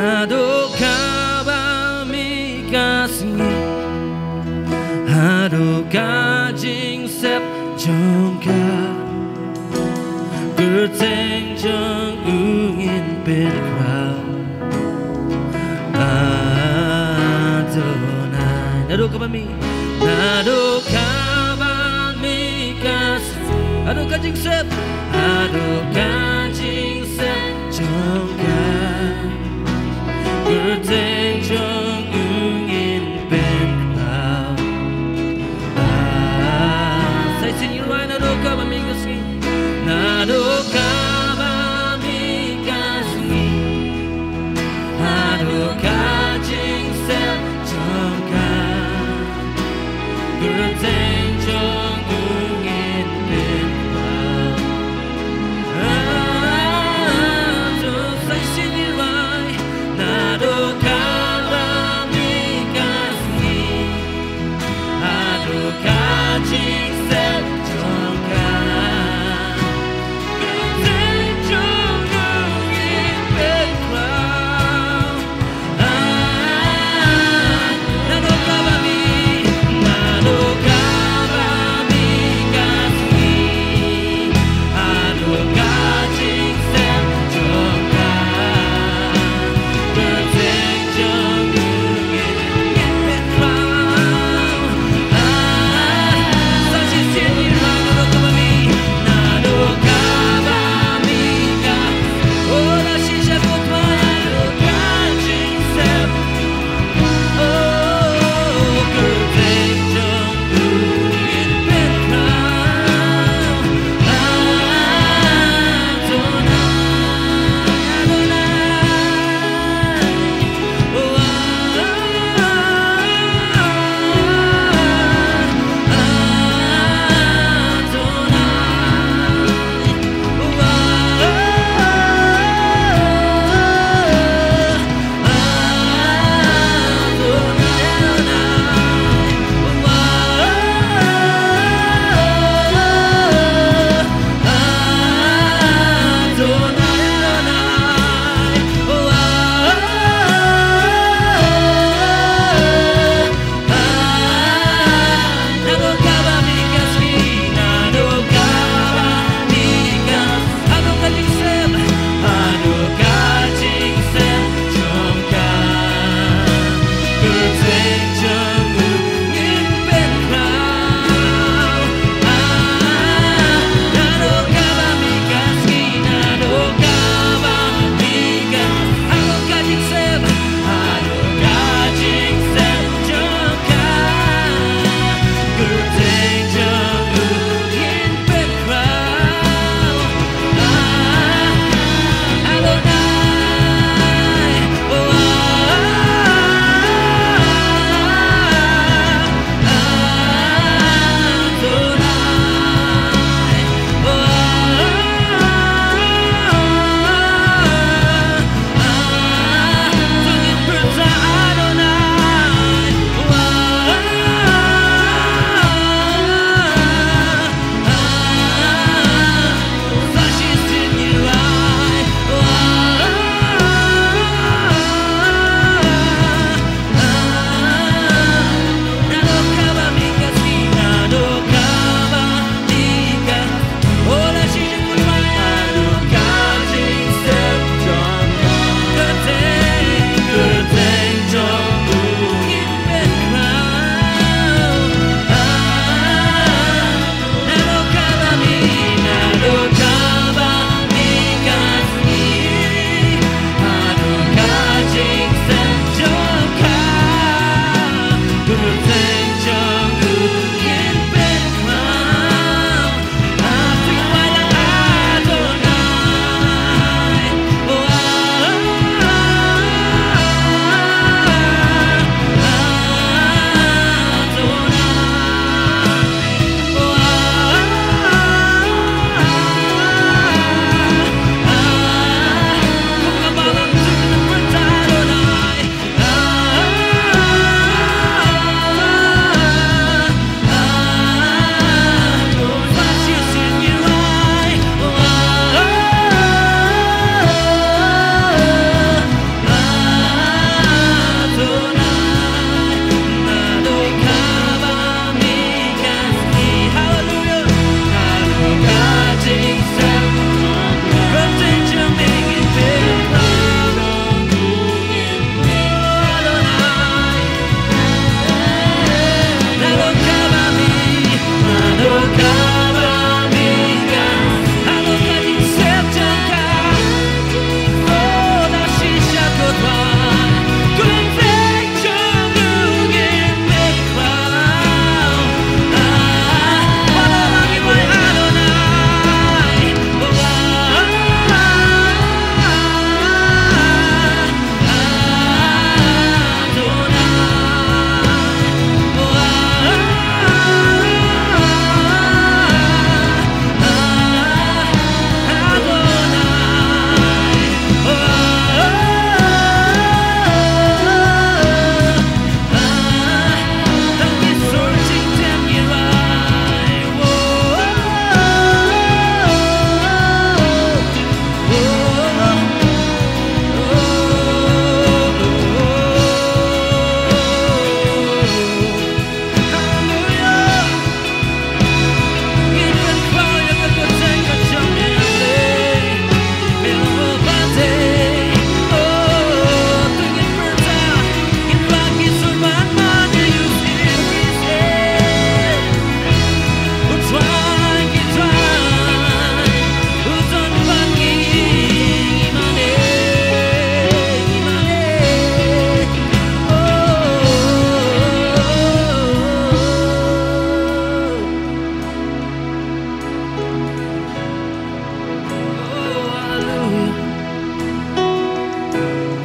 Adukah mi kasih Adukah jing sep jongka Gerteng jong ungin bên crowd Adonai Adukah mi kasih Adukah jing sep Adukah jing sep jongka Gerteng jong ungin bên crowd Say xin you right Adukah mi kasih Adukah mi kasih Adukah jing sep jongka Gerteng jong ungin bên crowd Say xin you right Adukah mi kasih Adukah jing sep jongka Gerteng jong ungin bên crowd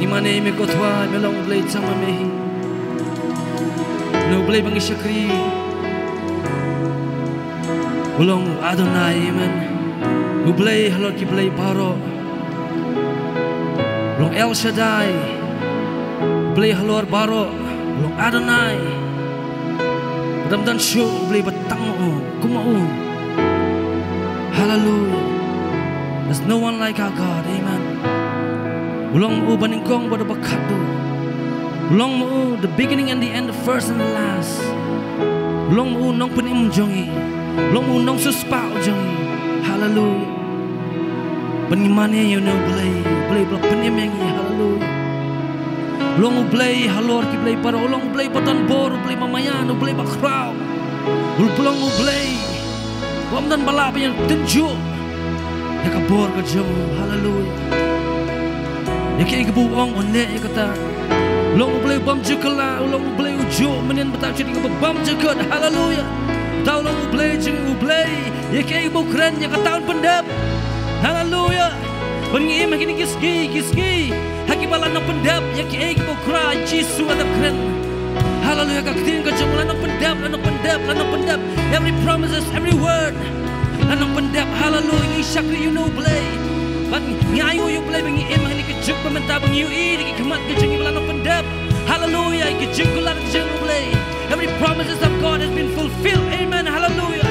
Bagaimana me kotwa me long blade sama mehi. No blade bangi syakri. Ulong Adonai amen. No blade halor ki blade paro. Ulong El Shaddai. Blade halor baro. Ulong Adonai. Ramdan syuk blade batang kumau. Hallelujah. There's no one like our God. Amen. Ulong mu baningkong pada bakadu. Ulong mu the beginning and the end, the first and the last. Ulong mu nong penim jongi. Ulong mu nong suspau jongi. Hallelujah. Penimane you know blay blok penim yangi. Hallelujah. Ulong mu blay halor ki blay para ulong mu blay patan bor, blay mamayan, blay bakrau. Ulong mu blay bom dan balap yang tenju. Ya kabor ka jamu. Hallelujah. Ya kaya kebuang onde ya kata long boleh bam jekala long boleh ujo menen betak jadi bam jekat. Haleluya. Tahu long boleh jeng boleh ya kaya ibu keren ya kata pendap. Haleluya. Pengi makin kiski haki balan no pendap ya kaya ibu kera Yesus ada keren. Haleluya. Kak tin ka jeng lano pendap every promises every word lano pendap. Haleluya. Syakri you know boleh bang ngayo you boleh bangi emang ni kejuk pementah bangi you iri kemat kejeng ibalano pendap. Hallelujah. Kejeng kulan kejeng boleh. Every promises of God has been fulfilled. Amen. Hallelujah.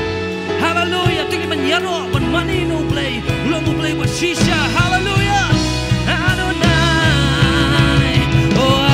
Hallelujah. Tinggi menyaro ban mani no boleh. Ulong boleh buat shisha. Hallelujah. Adonai. Oh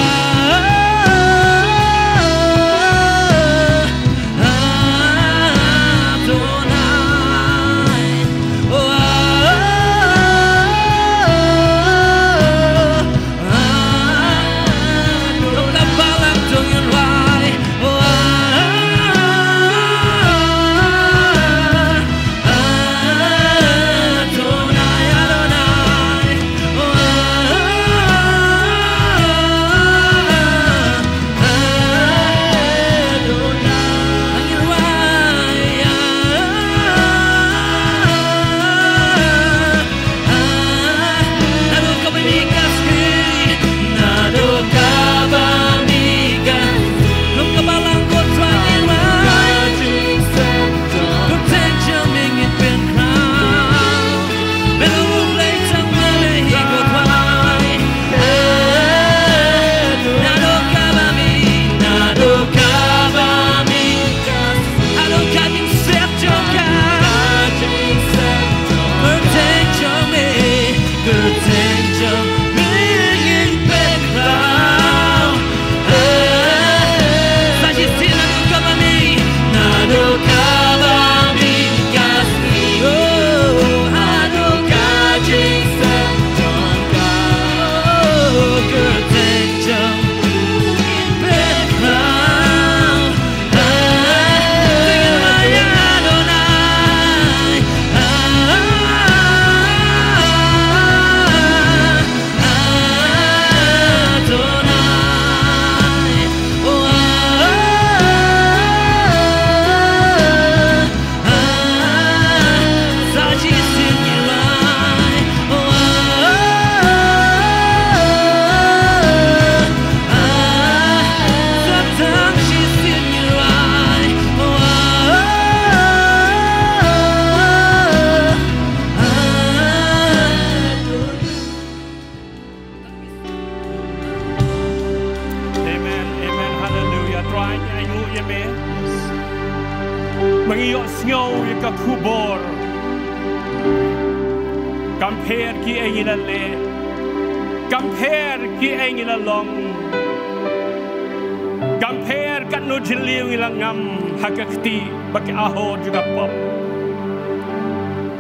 hakakti bagi aho juga pop.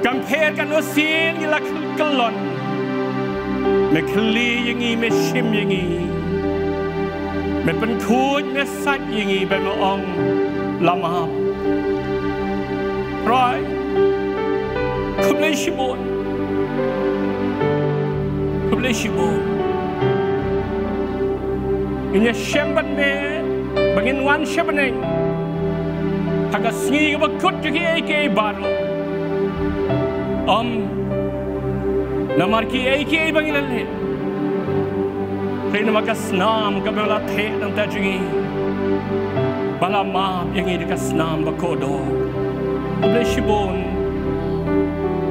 Compare kan osin ila kelon. Mekli yangi meshim yangi. Mepenkut mesat yangi bemoong lama. Right. Kumlei shibon. Inya shemban me bangin wan shebaneng. Haga singi bakut juga eke baru. Namar ki eke bangilan le. Rina makasnam kabela the nang tajingi. Balama yang ini kasnam bakodo. Blessibon.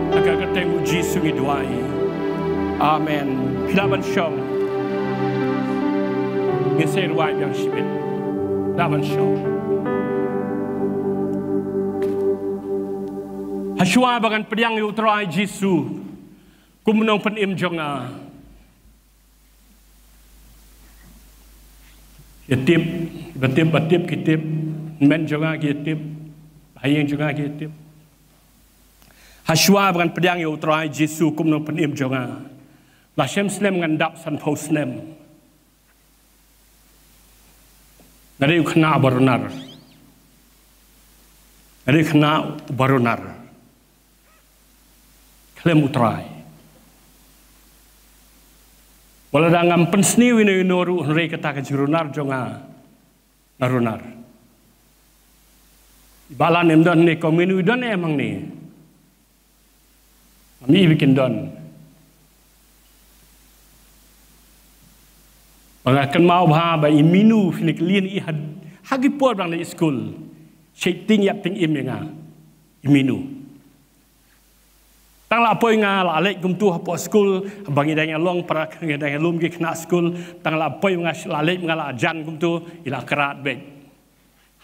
Agak ketemu Yesus ngiduai. Amen. Hilaban syam. Ngeser wai yang sibit. Hilaban syam. Haswa bagan pediang utrai Yesus. Kumunong penim jonga. Kitip, batip kitip, men juga kitip, hayang juga kitip. Haswa bukan pedang yang utrai Yesus kum nang penim juga. Lasem snem ngandap san pos snem. Nari kena barunar. Nari kena barunar. Klem utrai. Wala dangam pensni wino inoru nrei kata kejurunar jonga narunar. Balan emdan ne kominu don emang ni. Kami bikin don. Bangakan mau bah ba iminu finik lien i hagi por bang na school. Shaiting yap ting imenga iminu. Tang la poi nga la lek gum tu hapo school bangi dang long para dang lum gi kena school tang la poi nga la lek nga la jan gum tu ila kerat be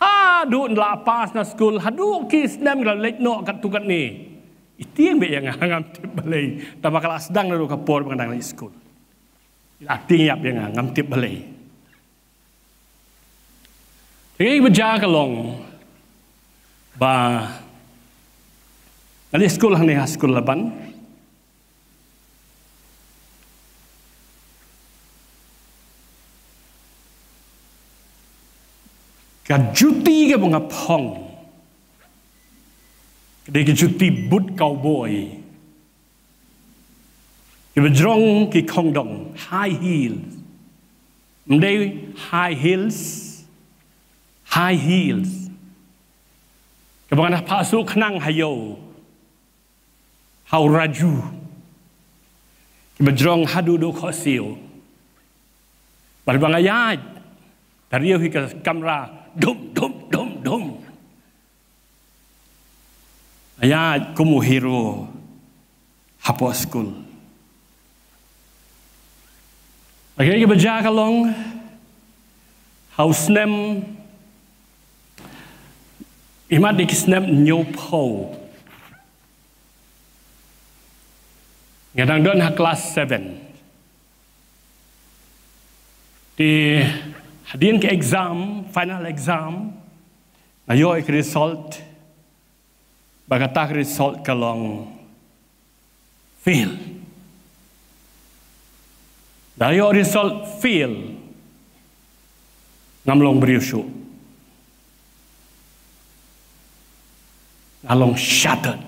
ha du la pas na school hadu ki snem la lek no kat tu kat ni itieng be yang ngam tip balai ta bakal sedang na ka por bang dang la school ila ting yap yang ngam tip balai Jadi berjaga long ba Nali sekolah ni sekolah laban. Kajuti ke bunga pong. Kedai kajuti but cowboy. Kebejrong ki kongdong high heels. Mendai high heels. Kebangan pasuk kenang hayo. Hau raju. Bejrong hadu do khosio. Bal bangayat. Dari yo ke kamera dum. Ayat kumu hero hapo school. Bagi ke bejaga long hau snem imat dik snem nyopo. Ngadang don ha kelas 7. Di hadin ke exam, final exam. Ayo ek result. Bagatak result kalong fail. Dayo result fail. Ngamlong beriusu. Ngalong shattered.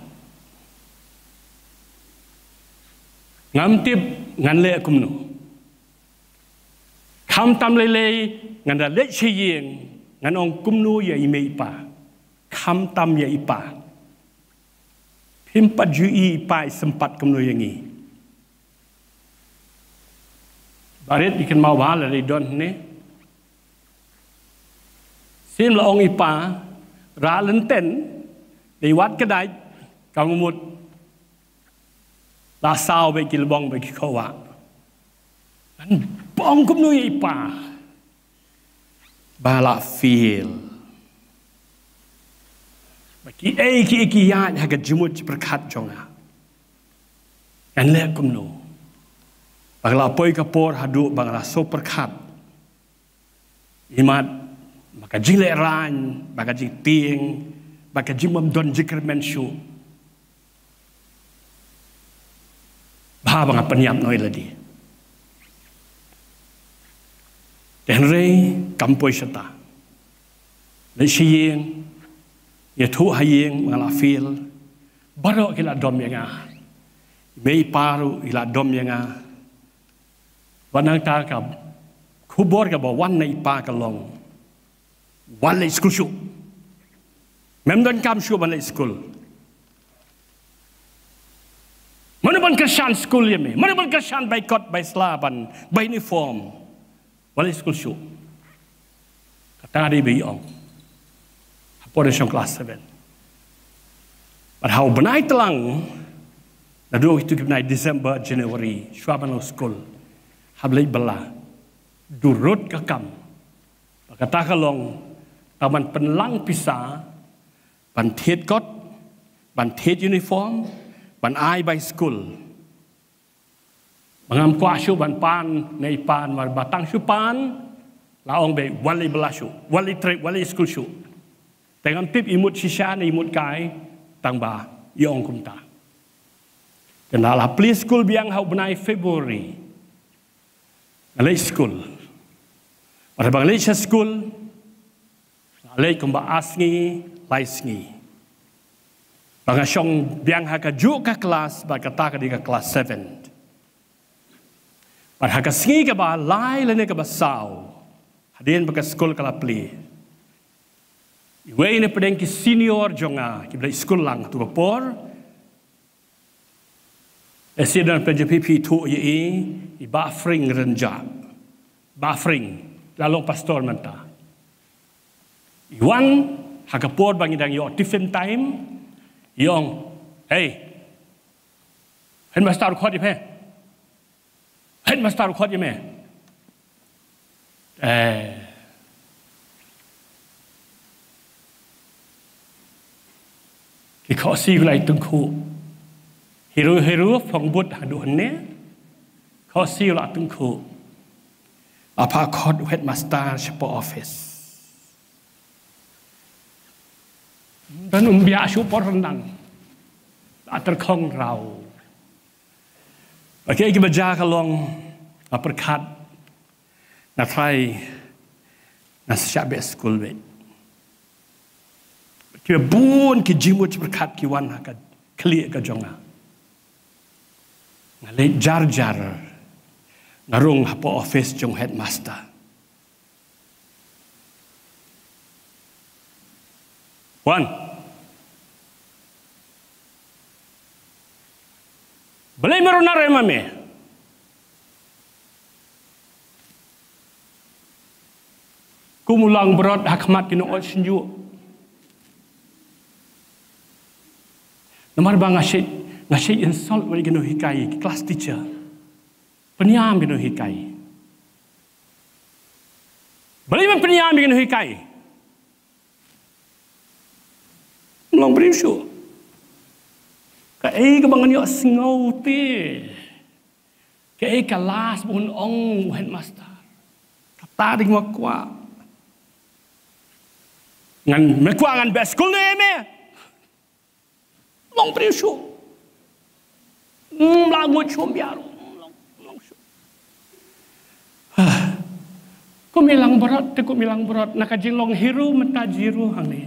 Ngamtip nganle kumno. Kam tam lele nganda le chiyeng nganong kumno ya ime ipa. Kam tam ya ipa. Pimpat jui ipa sempat kumno yangi. Barit ikan mau bala le don ne. Sim laong ipa ra lenten di wat kedai kamumut La sao be kilbong be kikawa. An bong kum nu ipa. Bala feel. Baki ki ya ha ga jumut berkat jonga. An le kum nu. Bagla poi kapor hadu bagla so berkat. Imat maka jile ran, maka jing maka jimam don jikr menshu. Bahwa penyap noi lagi. Tenrei kampoi seta. Lesiyeng, ya tu hayeng mengalafil. Baru kita dom yang mei paru ila dom yang Wanang takab kubor ka ba wan na ipa ka long. Wan la school shu. Mem don kam shu ban la school. Mana ban kesan school ya me. Mana ban kesan by coat by slaban by uniform. balik school show. Kata dia biong. Apa dia syong kelas 7. Padahal benai telang, nado itu benai December, January, syuaban lo school. Hablai belah, durut kakam. Kata kalong, taman penlang pisah, ban tet kot, ban tet uniform, ban ai by school. Mangam kuasyu ban pan, nei pan, war batang syu pan, laong be wali belasyu, wali trip, wali school syu. Tengam tip imut sisya ni imut kai, tang ba, iong kumta. Kenala play school biang hau benai February. Alai school. Pada bang alai school, alai kumba asngi, laisngi. Bang asyong biang haka juk ka kelas, berkata ka di ka kelas 7. Pada haka sengi ka ba, lai lene ka ba saw. Hadian baka school kala play. Iwe ini pedeng ki senior jonga, ki bela school lang tu bapor. Esidan PJPP tu ye i buffering renjak. Buffering lalong pastor menta. Iwan hakapor bangi dang yo tiffin time. Yong, hey. Hen master khot di pe. Hen master khot di me. Ki kho si lai tung khu. Hiru phong bút hadu ne. Kho si la tung khu. Apa khot headmaster chepo office. Dan umbia syupor rendang. Terkong rau. Okey, kita baca kalong perkat. Na try na syabe school be. Kita bun ki jimut perkat ki wan ka kli ka jonga. Ngalai jar ngarung hapo office jong headmaster. Wan. Belai merunar mame. Kumulang berat hakmat kino ol sinju. Nomor bang ngasih insult bagi kino hikai class teacher. Peniam kino hikai. Belai man peniam kino hikai. Long berisu. Cái cái bằng nhọ ngâu tê cái kelas pun ong headmaster kata di qua ngan me qua ngan best school ne me long berisu la mo chom biaru long ko milang berat te ko milang berat nakajing long hiru mentajiru hang ni.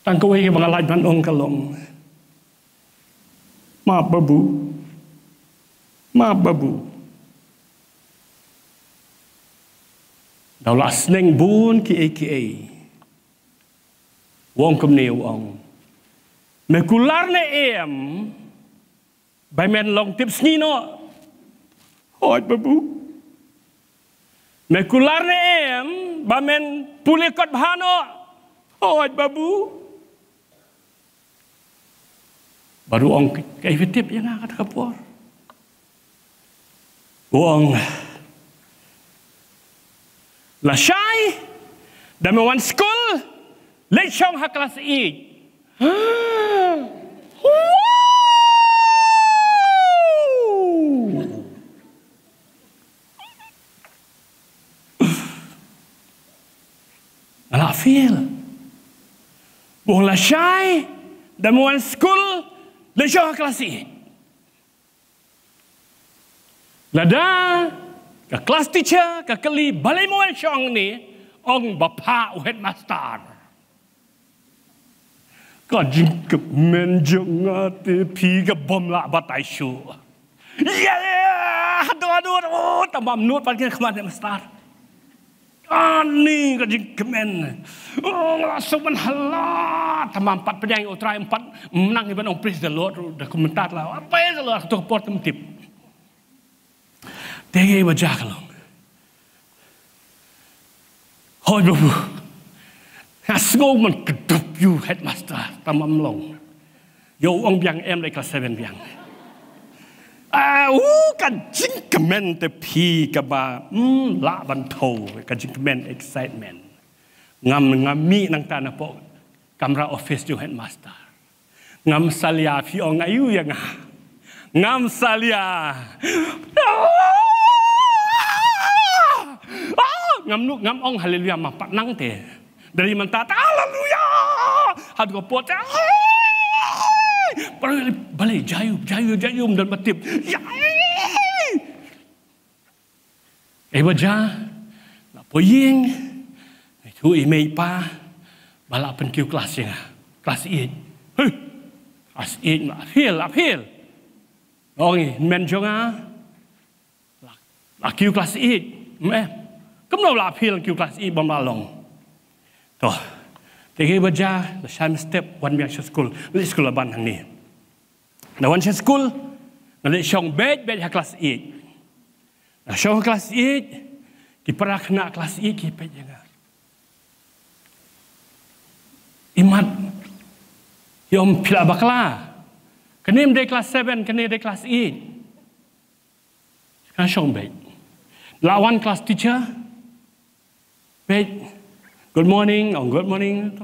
Tang kowe ke bangalaj ban ong kalong. Maaf babu. Daulah seneng bun ki AKA. Wong kum ne wong. Mekular ne em. By men long tips ni no. Hoi babu. Mekular ne em. By men pulikot bahano. Hoi babu. Baru orang efektif yang nak kata kapur. Orang lasai dan mewan school lecong hak kelas E. Alah feel. Orang lasai dan mewan school lecong kelas E. Lada ke kelas teacher ke keli balai mual syong ni ong bapa headmaster. Ka jing ke menjengate pi ke bom la batai syu. Ya, aduh, tambah menut pan ke kemas headmaster. Ani kajing kemen. Oh, langsung menhalat. Tamam 4 penyanyi utrai 4 menang iban praise the Lord. Dah komentar lah. Apa ya Allah tu port temtip. Tege wajah kalau. Hoi bu. Asgo man kedup you headmaster tamam long. Yo ong biang em lai kelas 7 biang. Kajing kemen te pi kaba la ban tho kajing kemen excitement ngam mi nang tanah po kamera office jo headmaster ngam salia pi ong ayu ya ngam salia ngam ong haleluya mapat nang te dari mentata haleluya had ko pot balik jayu dan batip. Baca nak poyeng itu email pa balap penkiu kelasnya kelas 8. Kelas 8 uphill. Orang men jonga la kiu kelas 8. Kemno la uphill kiu kelas 8 bamalong. Toh. Tegi baca the same step one biang school. Li school ban hang ni. Na one school na shong bed kelas 8. Na shong kelas 8 ki para kena kelas 8 ki pe jaga. Imat yom pila bakla. Kenim de kelas 7, kenim de kelas 8. Kan shong bed. Lawan kelas teacher. Bed good morning, good morning.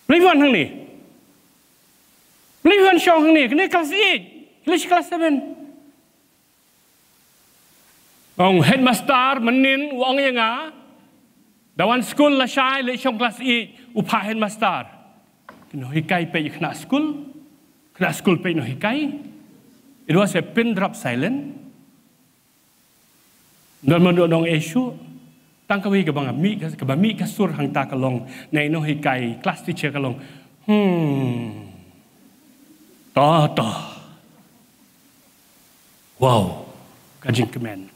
Beliwan hang ni. Beliwan syong hang ni. Kena kelas 8. Kelas 7. Ong headmaster menin wong yang dawan school la syai le syong kelas 8 upah headmaster. Kena hikai pe kena school. Kena school pe no hikai. It was a pin drop silent. Dan mendong isu tang kawi ke bami kasur hang ta kalong nei no hikai class teacher kalong to wow kajing kemen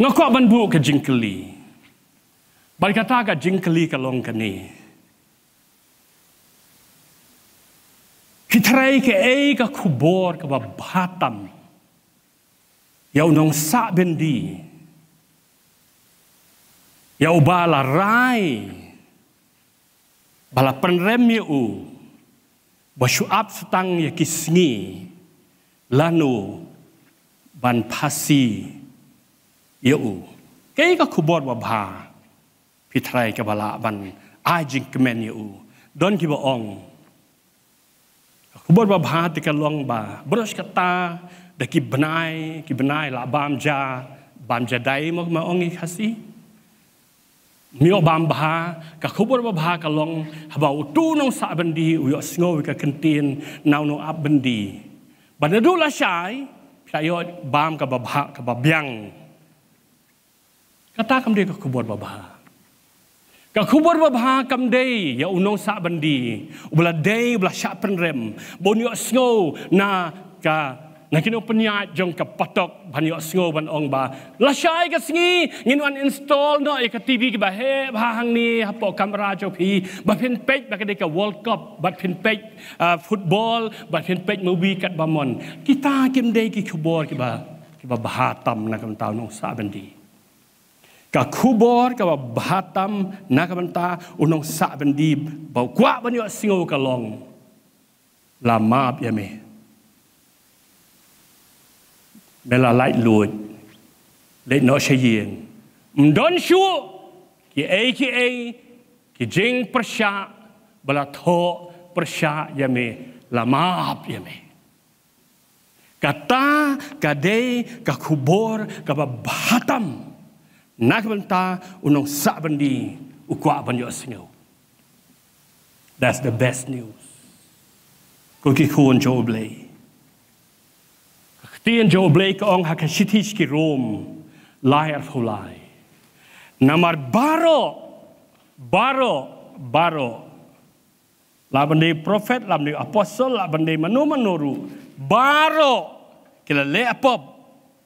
ngakok ban bu kajing keli bal kata kajing keli kalong kani kitrai ke ka kubor ka batam ya unong sa bendi ya ubala rai bala penrem yu basuap setang ya kisngi lanu ban pasi yu kei ka kubor wabha pitrai ka bala ban ajing kemen yu don ki boong kubor wabha ti ka long ba bros kata da ki benai la bamja dai mo maong khasi mio bambha ka khubur babha ka long haba utu nong sa bendi uyo sngo ka kentin naw no ab bendi banadu la shai sayo bam ka babha ka babyang kata kam de ka khubur babha kam de ya unong sa bendi ubla de ubla sha penrem bonyo sngo na ka nakino penyat jong ka patok banyo sngo ban ong ba la shai ka singi nginuan install no ka TV ki ba he hang ni hapo kamera jo phi ba phin page ba ka de ka world cup ba phin page football ba phin page movie kat bamon kita kim de ki khubor ki ba bahatam na kam taw nong sa bendi ka khubor ka ba bahatam na kam ta unong sa bendi ba kwa banyo singo ka long la map ya me Bela light lord, let no shayin. Mdon shu ki jing persya bala tho persya yame lamap yame. Kata kade ka kubor ka bahatam nak benta unong sa bendi ukwa banyo singo. That's the best news. Ko ki khun jo blay. Tien jo blake ong hakashitish ki Rome lai arfulai. Namar baro labande prophet labande apostle labande manoru baro kila le apop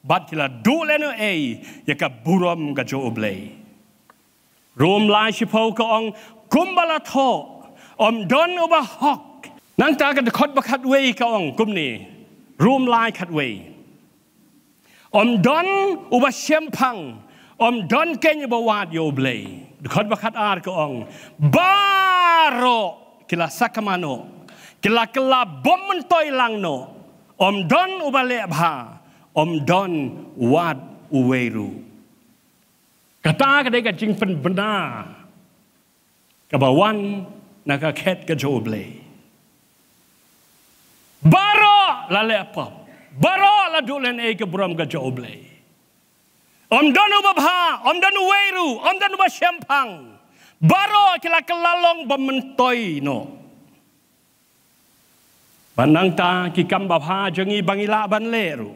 bat kila duleno yaka buram ka jo oblay rom lai shipau ka ong kumbala tho don uba hok nang ta ka khot ba khat wei ka ong kumni rom lai khat wei don uba shempang don kenya ba wat yo oblay khot ba khat ar ka ong baro kila sakamano kila bom mentoi lang no don uba le bha don wat uweru kata ka jing pen benar kabawan naka ket ka joble baro la le pop baro la dulen ke buram ka joble don uba bha don uweru don uba shempang baro kila kelalong bementoi no Banang ta ki kamba bha jangi bangila ban leru.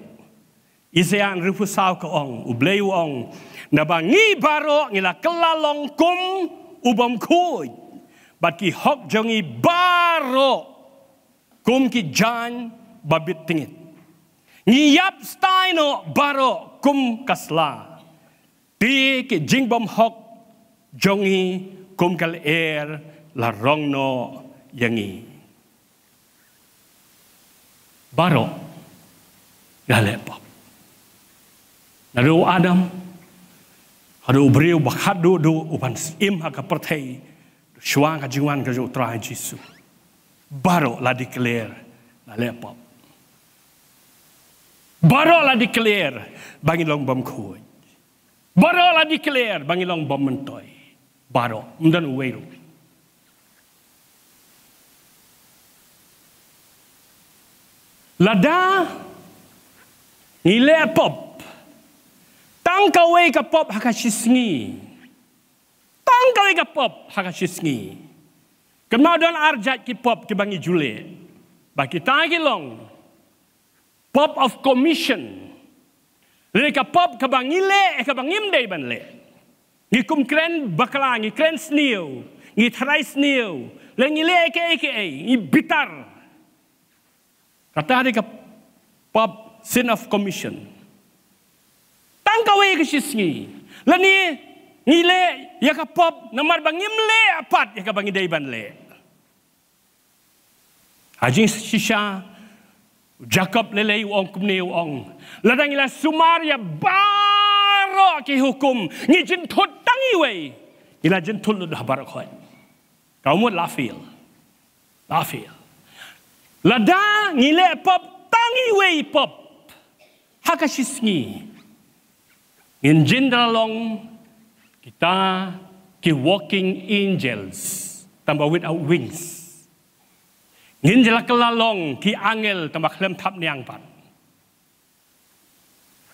Isean rufusau ka ong ublei ong na bangi baro ngila kelalong kum ubam kuy. Bat ki hok jangi baro kum ki jan babit tingit. Ngiyap staino baro kum kasla. Ti ki jingbom hok jangi kum kal la rongno yangi. Baro galepop nadu Adam hadu beriu bakhadu du upan im haka perthei shwang ka jingwan ka jo trai jisu baro la declare galepop baro la declare bangilong bom khoi baro la declare bangilong bom mentoi baro mdan weiru Lada ngile pop tang kawe ka pop hakashisngi tang kawe ka pop hakashisngi kemau don arjat ki pop ki bangi jule bagi tagi long pop of commission le ka pop ka bangile ka bangim dei ban le ngi kum kren bakla ngi kren snew ngi thrai snew le ngile ke ngi bitar kata hari ka pop sin of commission. Tangkawe ke sisngi. Lani ngile ya ka pop namar bangim le apat ya ka bangi daiban le. Hajing shisha Jacob lele uong kumne uong. Ladang ila sumaria baro ki hukum ngi jintut tangi we. Ila jintut lu dah barakoi. Kau mut lafil. Lada ngile pop tangi wei pop hakashisngi in jindralong kita ki walking angels tambah without wings ngin jela kelalong ki angel tambah klem tap niang pat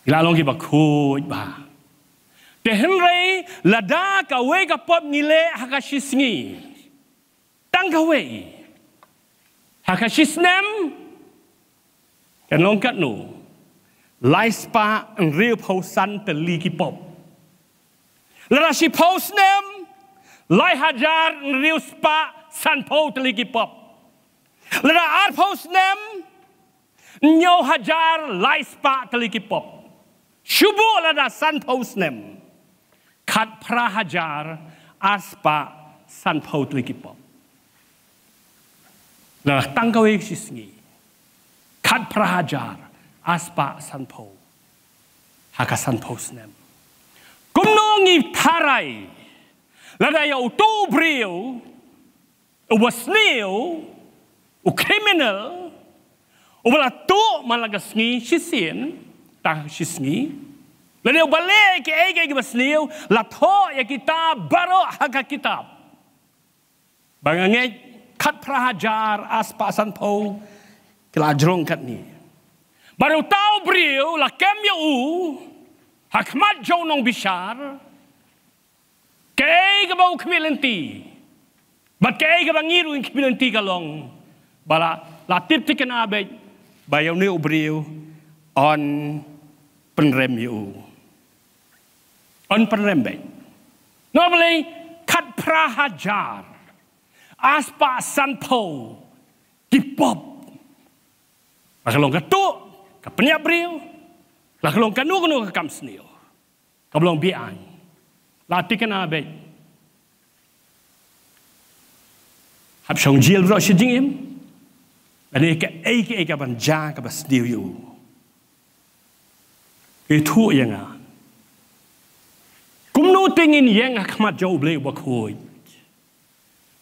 ilalong ki bakut ba te henrei lada ka wei ka pop ngile hakashisngi tang ka wei Hakashisnem kan longkat no laispa real pausan teliki pop larashi pausnem lai hajar real spa san pau teliki pop lara ar pausnem nyo hajar laispa teliki pop shubu lara san pausnem kat pra hajar aspa san pau teliki pop Nah, tangkawe sisngi, kat prahajar, aspa sanpo, haka sanpo snem. Kumnongi tarai, lada ya utu brio, ubasneo, ukriminal, ubala tu malagasngi sisien, tang sisngi. Lada ubale ke ege basneo, latho ya kita baro haka kitab. Bangangay kat prahajar aspa sanpo kelajrong kat ni. Baru tahu beliau la kem ya hakmat jauh nong bishar. Kei ke bau kemilenti. Bat kei ke bangiru in kemilenti kalong. Bala latip tiken abet bayau ni beliau on penrem yu. On penrem bet. Normally kat prahajar aspa sanpo kipop. Makalong ketuk, kepenyak beriu, La kalong kanu ka kam snio. Kablong biang. La tikan abe. Hab song jil ro shi jingim. Ani ka ai ka ban ja ka bas snio yu. Itu yang kumno tingin yang akmat jauh beli bakoi.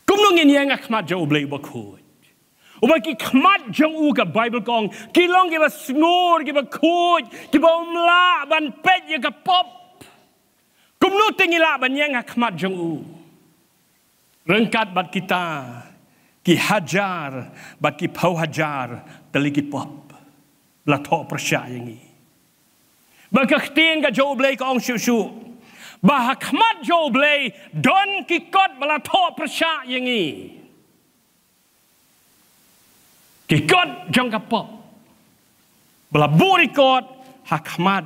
Kumno ngin yang akmat jauh beli bakoi. Ubaki kmat jauh ka Bible kong kilong ki bas snor ki bakoi ki ba umla ban pet ya ka pop. Kumno tingin la ban yang akmat jauh. Rengkat bat kita ki hajar bat ki pau hajar tali ki pop. La to persya yang ni. Bakaktiin ka jauh beli ka ong syusyu. Bahakmat jauh beli don kikot balato persya yang ni. Kikot jang kapop. Balabu rikot hakmat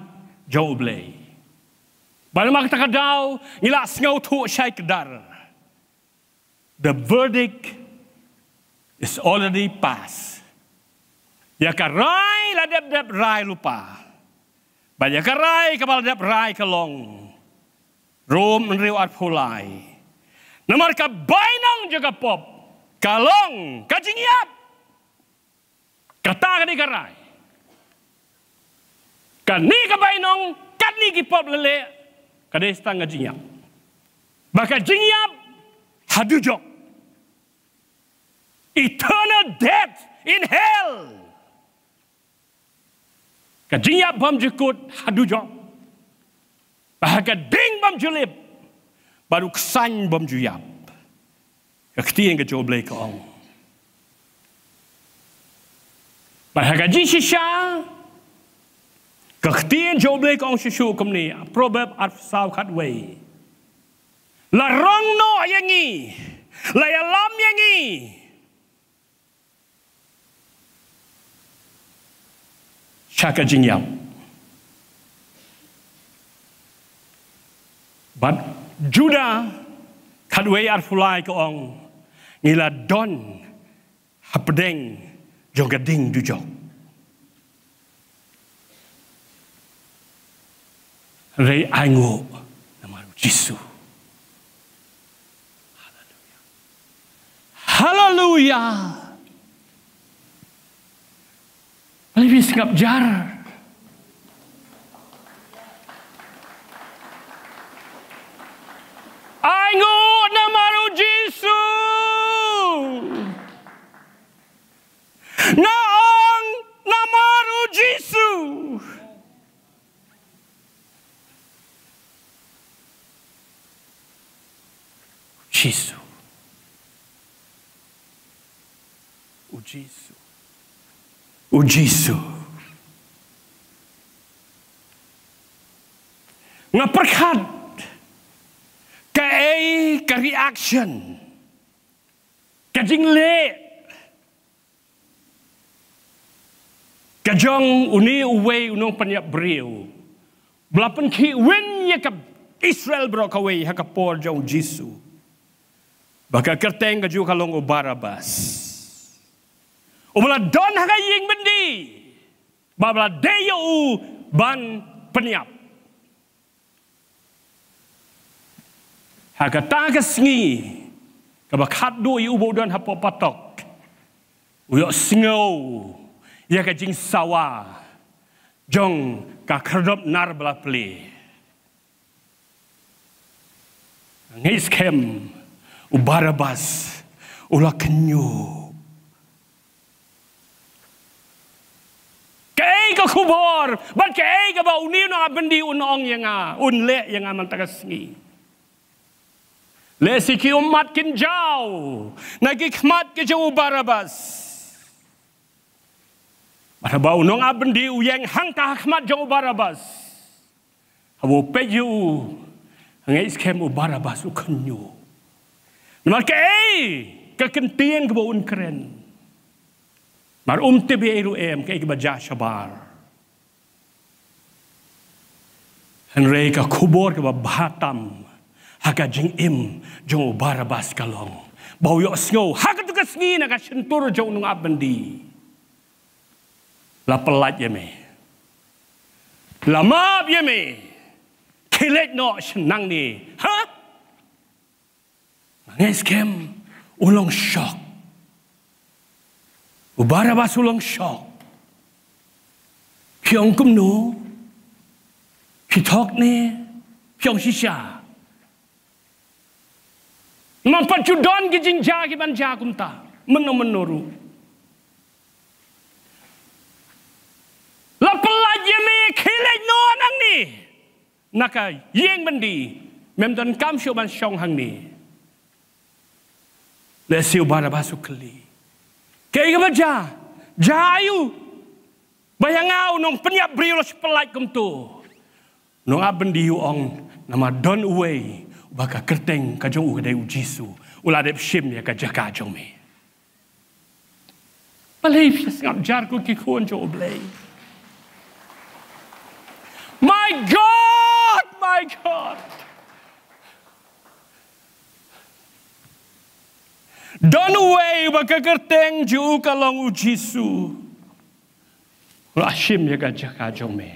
jauh beli. Balamak takadaw ngila sengaw tu syai kedar. The verdict is already passed. Ya karai ladap-dap rai lupa. Banyak karai kapal dap rai kalong. Rom menriu at pulai. Namar ka bainang jaga pop. Kalong kajingiap. Kata ka di karai. Kani ka bainang kani ki pop lele. Kadesta ngajingiap. Baka jingiap hadujok. Eternal death in hell. Kajingiap bam jekut hadujok. Bahaga ding bam julip. Baru kesan bam juyap. Kaktiin ke joblay kaong. Bahaga jisisya. Kaktiin joblay kaong sisu kumni. Proverb at saw katway. Larong no yangi. Layalam yangi. Syaka jingyap. But Judah kadway arfulai kaong ngila don hapdeng jogading dujok. Rei aingo namaru Jisu. Hallelujah. Lebih singap jar. Aingo namaru Jisu. Naong namaru Jisu. Jisu. Jisu. Jisu. Ngaperkat ke reaction kajing le kajong uni uwe unong panyap brio belapan ki wen ya ka Israel bro kaway hakapor jong Jisu baka kerteng kaju kalong Barabas umala don hakaying bendi babla deyo ban peniap hakata kasngi kabakat do ubo don hapopatok uyo sngau ya ka jing sawa jong ka kerdop nar bla ple ngis kem u Barabas ula kenyu ka kubor ban kay ka ba uniw na bendi unong yang unle yang mantagasngi le siki umat kinjaw nagikmat ke jauh Barabas ba unong bendi uyang hangka hikmat jauh Barabas abo peju ngai skem u Barabas u kenyu mar kay ka kentien ka ba un keren mar tebe eru kay ka ba jashabar Henry ka kubor ka bahatam haka jing jong Barabas kalong bau yo sngo haka tu kasngi na ka sentur jong nung abandi la pelat ya me Lama dia me. Kilet no senang ni. Ha? Ngai scam ulang shock. Barabas ulang shock. Piong kum no. Pi thok ni. Piong shisha. Nampak judon ki jinja ki banja kum ta. Menoru. Lapelaj me kilet no nang ni. Naka yeng bandi. Mem don kam syo ban syong hang ni. Le siu Barabas ukli. Kaya ka baca, jayu, bayangau nong penyak beriul sepelai kum tu, nong aben diu ong nama don uway, baka kerteng kajong ugadai ujisu, uladep shim ya kajah kajong me. Palay fias ngap jar ko kikun jo oblay. My God, my God. Don away baka kerteng ju kalong ujisu. La shim ya gajah kajong me.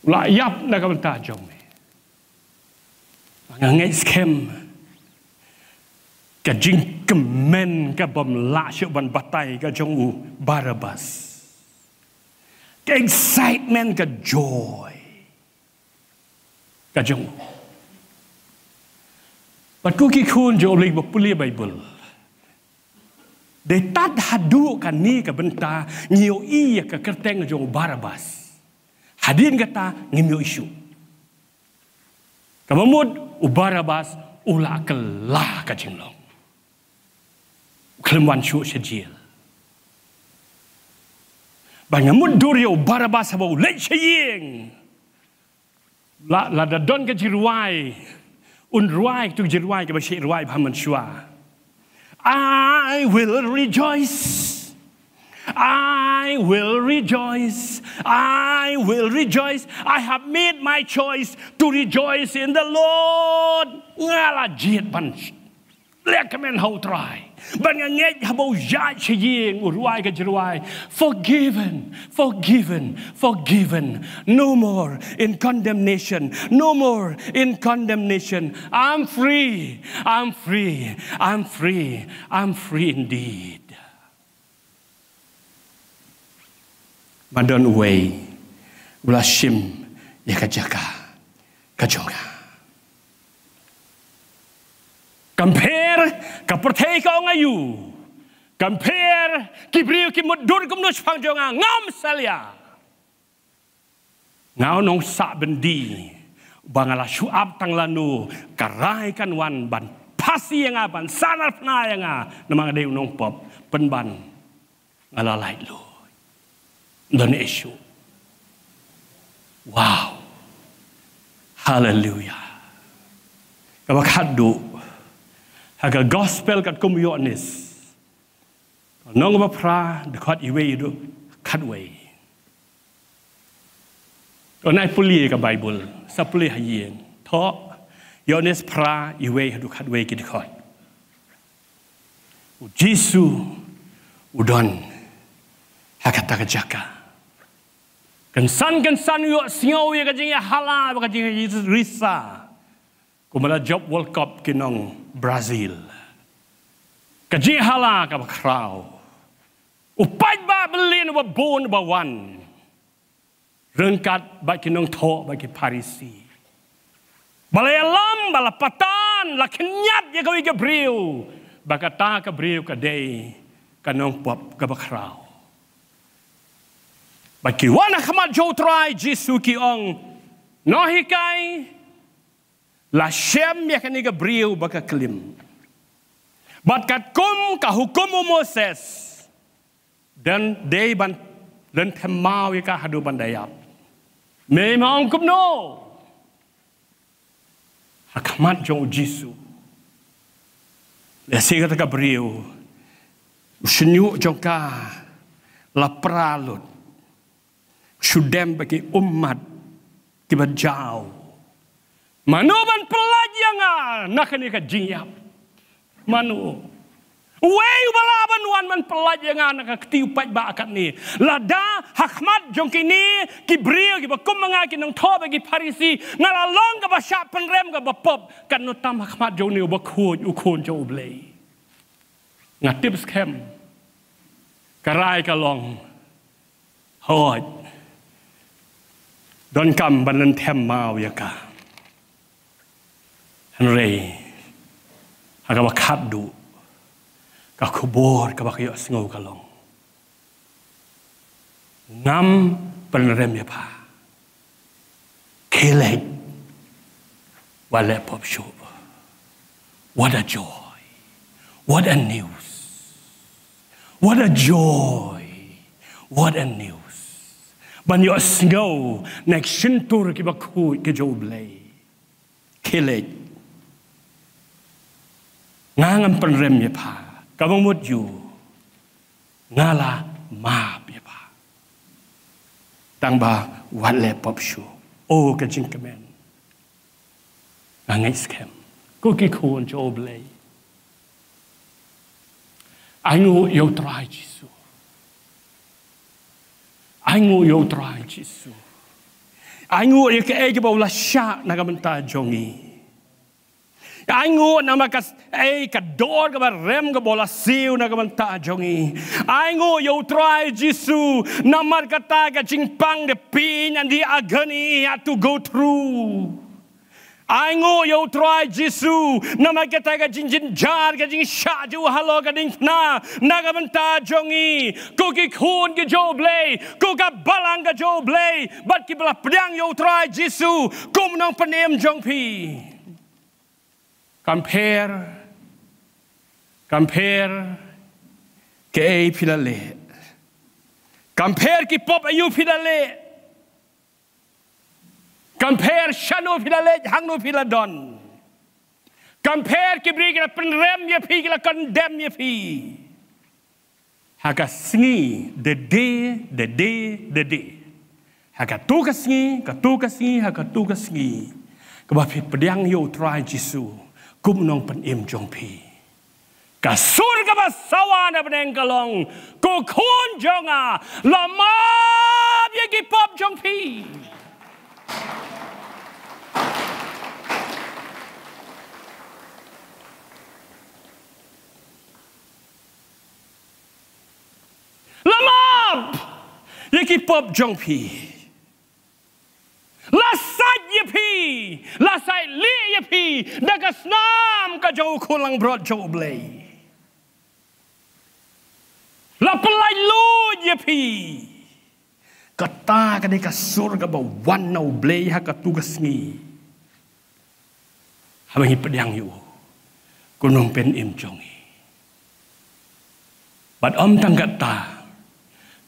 La yap na kabanta jong me. Ngangai scam. Ka jing kemen ka bom la syuk ban batai ka jong u Barabas. Ka excitement ka joy. Ka jong u. But kuki kun jo oleh berpulia Bible. They tat hadu kan ni ke benta ngiu iya ke kerteng jong Barabas. Hadin kata ngimio isu. Kamamud u Barabas ula kelah ka jinglong. Kelemwan syuk sejil. Bangamud durio Barabas habau lek syeng. La dadon ke jirwai. Unruai tu jirwai ke basyik ruai paman syua. I will rejoice. I will rejoice. I will rejoice. I have made my choice to rejoice in the Lord. Ngala jiet ban. Lek kemen hau try. Ban ngej habau jat syeng urwai ke jirwai. Forgiven, forgiven, forgiven. No more in condemnation. No more in condemnation. I'm free. I'm free. I'm free. I'm free indeed. Madon way. Ulashim yakajaka. Kajonga. Compare kapertei ka ngayu. Compare kibriu ki mudur kum nus pangjonga ngam salia. Ngau nong sak bendi bangala syuab tang lanu karai kan wan ban pasi yang aban sanar pna yang namang deu nong pop penban ngalalai lu. Dan isu. Wow. Hallelujah. Kabakadu Aga gospel kat kumyonis. Nong ba pra dekat iwe itu katway. Onai puli ka Bible, sa puli hayeng. Tho yonis pra iwe itu katway ki dekat. Jisu udon hakata ka jaka. Kensan yo singaw ya ka jinga hala ka jinga risa. Kumala job World Cup kinong Brazil. Kaji hala ka bakraw. Upay ba belin ba bon ba wan. Rengkat ba kinong tho ba ki Parisi. Balayalam balapatan la kenyat ya kawi Gabriel. Bakata Gabriel ka day kanong pop ka bakraw. Ba ki wana kamat jo try Jisu ki ong nohikai la shem ya kani Gabriel baka kelim. Bat kat kum ka hukum Moses. Dan day ban dan temau ya ka hadu bandayap. Memang kum no. Hakamat jong Jisu. Ya sigat Gabriel. Usenyu jong ka la pralut. Sudem bagi umat kibajau. Manu ban pelajang nak ni ka jingyap. Manu Wei bala banuan man pelajangan ka tiu pai ba akat ni. Lada hakmat jong kini ki brio ki bakum manga ki nong thobe ki Parisi ngala long ka ba sya penrem ka ba pop kan no tam hakmat jong ni ba khun u khun jo blei. Ngatip skem. Karai ka long. Hoi. Don kam banan them mau ya ka. Henry. Aga ba khat du. Ka kubur ka bakayo singaw kalong. Ngam penrem ya pa. Kilig. Wale pop show. What a joy. What a news. What a joy. What a news. Banyo singaw next shintur ki baku ki joblay. Kilig. Ngam penrem ya pa. Kabang mut yu ngala ma ya pa tang ba wale pop shu o ka jing kamen ngai scam ko ki khon jo blay ai ngu yo try jisu ai ngu yo try jisu ai ngu ye ke e ba la sha na ka menta jongi ai ngu nama ka ka dor ka rem ka bola siu na ka manta jongi ai ngu yo try jisu namar kata ka jingpang de pin and the agony had to go through ai ngu yo try jisu namar kata ka jing jar ka jing sha ju halo ka ding na ka manta jongi ko ki khun ki jo blay ko ka balang ka jo blay bat ki bla pedang yo try jisu kum nong panem jong pi. Compare ke ai pilale. Compare ki pop ayu pilale. Compare shano pilale hangno piladon. Compare ki beri kila penrem ya pi kila condemn ya pi. Haka singi the day. Haka tu ka singi, haka tu ka singi. Kebapi pedang yo try Jisu. Kum nong pen im jong pi. Kasur ka basawan na peneng kalong. Ko kun jonga. Lama biya ki pop jong pi. Lama biya ki pop jong pi. Lasat ye pi, lasat li ye pi, dagas nam ka jauh kulang brot jauh blay. La pelai lu ye pi, kata ka deka surga ba wan nau blay ha ka tugas ni. Habangi pedang yu, kunong pen im jongi. But tanggat ta,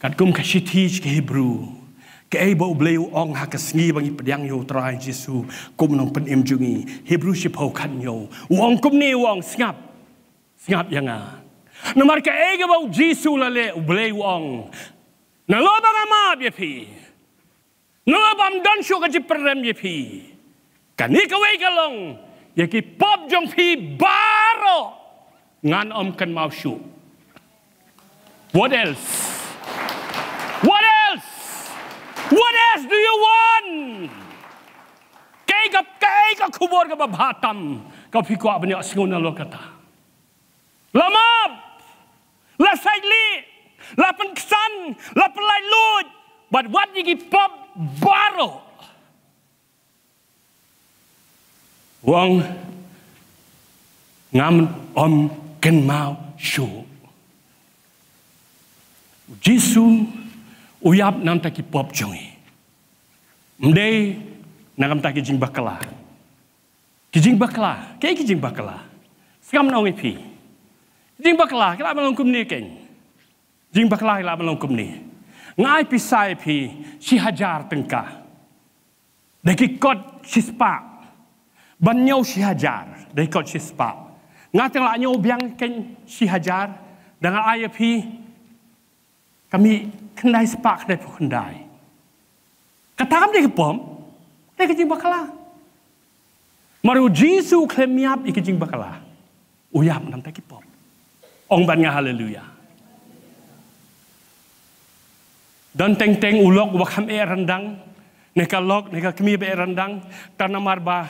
kat kum kasiti ke Hebrew. Kaya bau beliau ong hakas ngi bangi pedang yo try Jisu kum nong penim jungi Hebrew sipau kan yo wong kum ni wong singap yang namar kaya bau Jisu lale beliau ong naloba ngama dia pi naloba mdan syu ka jiperem dia pi kani kawai kalong ya ki pop jong pi baro ngan om kan mau syu. What else? What else do you want? Kay ka kubur ka babatam. Kau pikir apa ni asingon na lo kata. Lamab, la saili, la penksan, la pelai lut. But what you give pop baro? Wang ngam om ken mau shu. Jisu uyap nam taki pop jongi. Mdei nakam taki jing bakala. Kijing bakala. Kaya kijing bakala. Sekam na pi. Jing bakala. Kila malongkum ni keng. Jing bakala kila malongkum ni. Ngai pisai pi si hajar tengka. Daki kot si spa. Banyau si hajar. Daki kot si spa. Ngai tengla nyau biang keng si hajar. Dengan ayah pi. Kami kendai sepak kedai pun kendai. Katakan dia kepom, dia kejing bakala. Maru Jisu klemiap ikejing bakala. Uyap nam tak kepom. Ong ban nga haleluya. Dan teng ulok wakam rendang. Neka lok, neka kemi be rendang. Karena marba.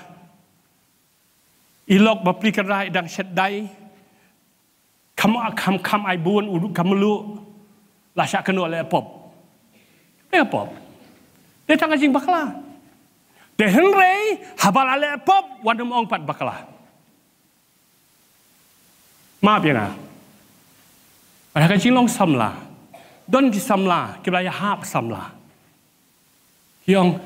Ilok bapli kerai dang sedai. Kam ai buon uduk kamelu. Lasak kenu oleh pop. Dia pop. Dia tangga jing bakla. Dia henrei habal oleh pop. Wadam ong pat bakla. Maaf ya na. Ada kan long samla, don di samla, kita ya hap samla. Yang,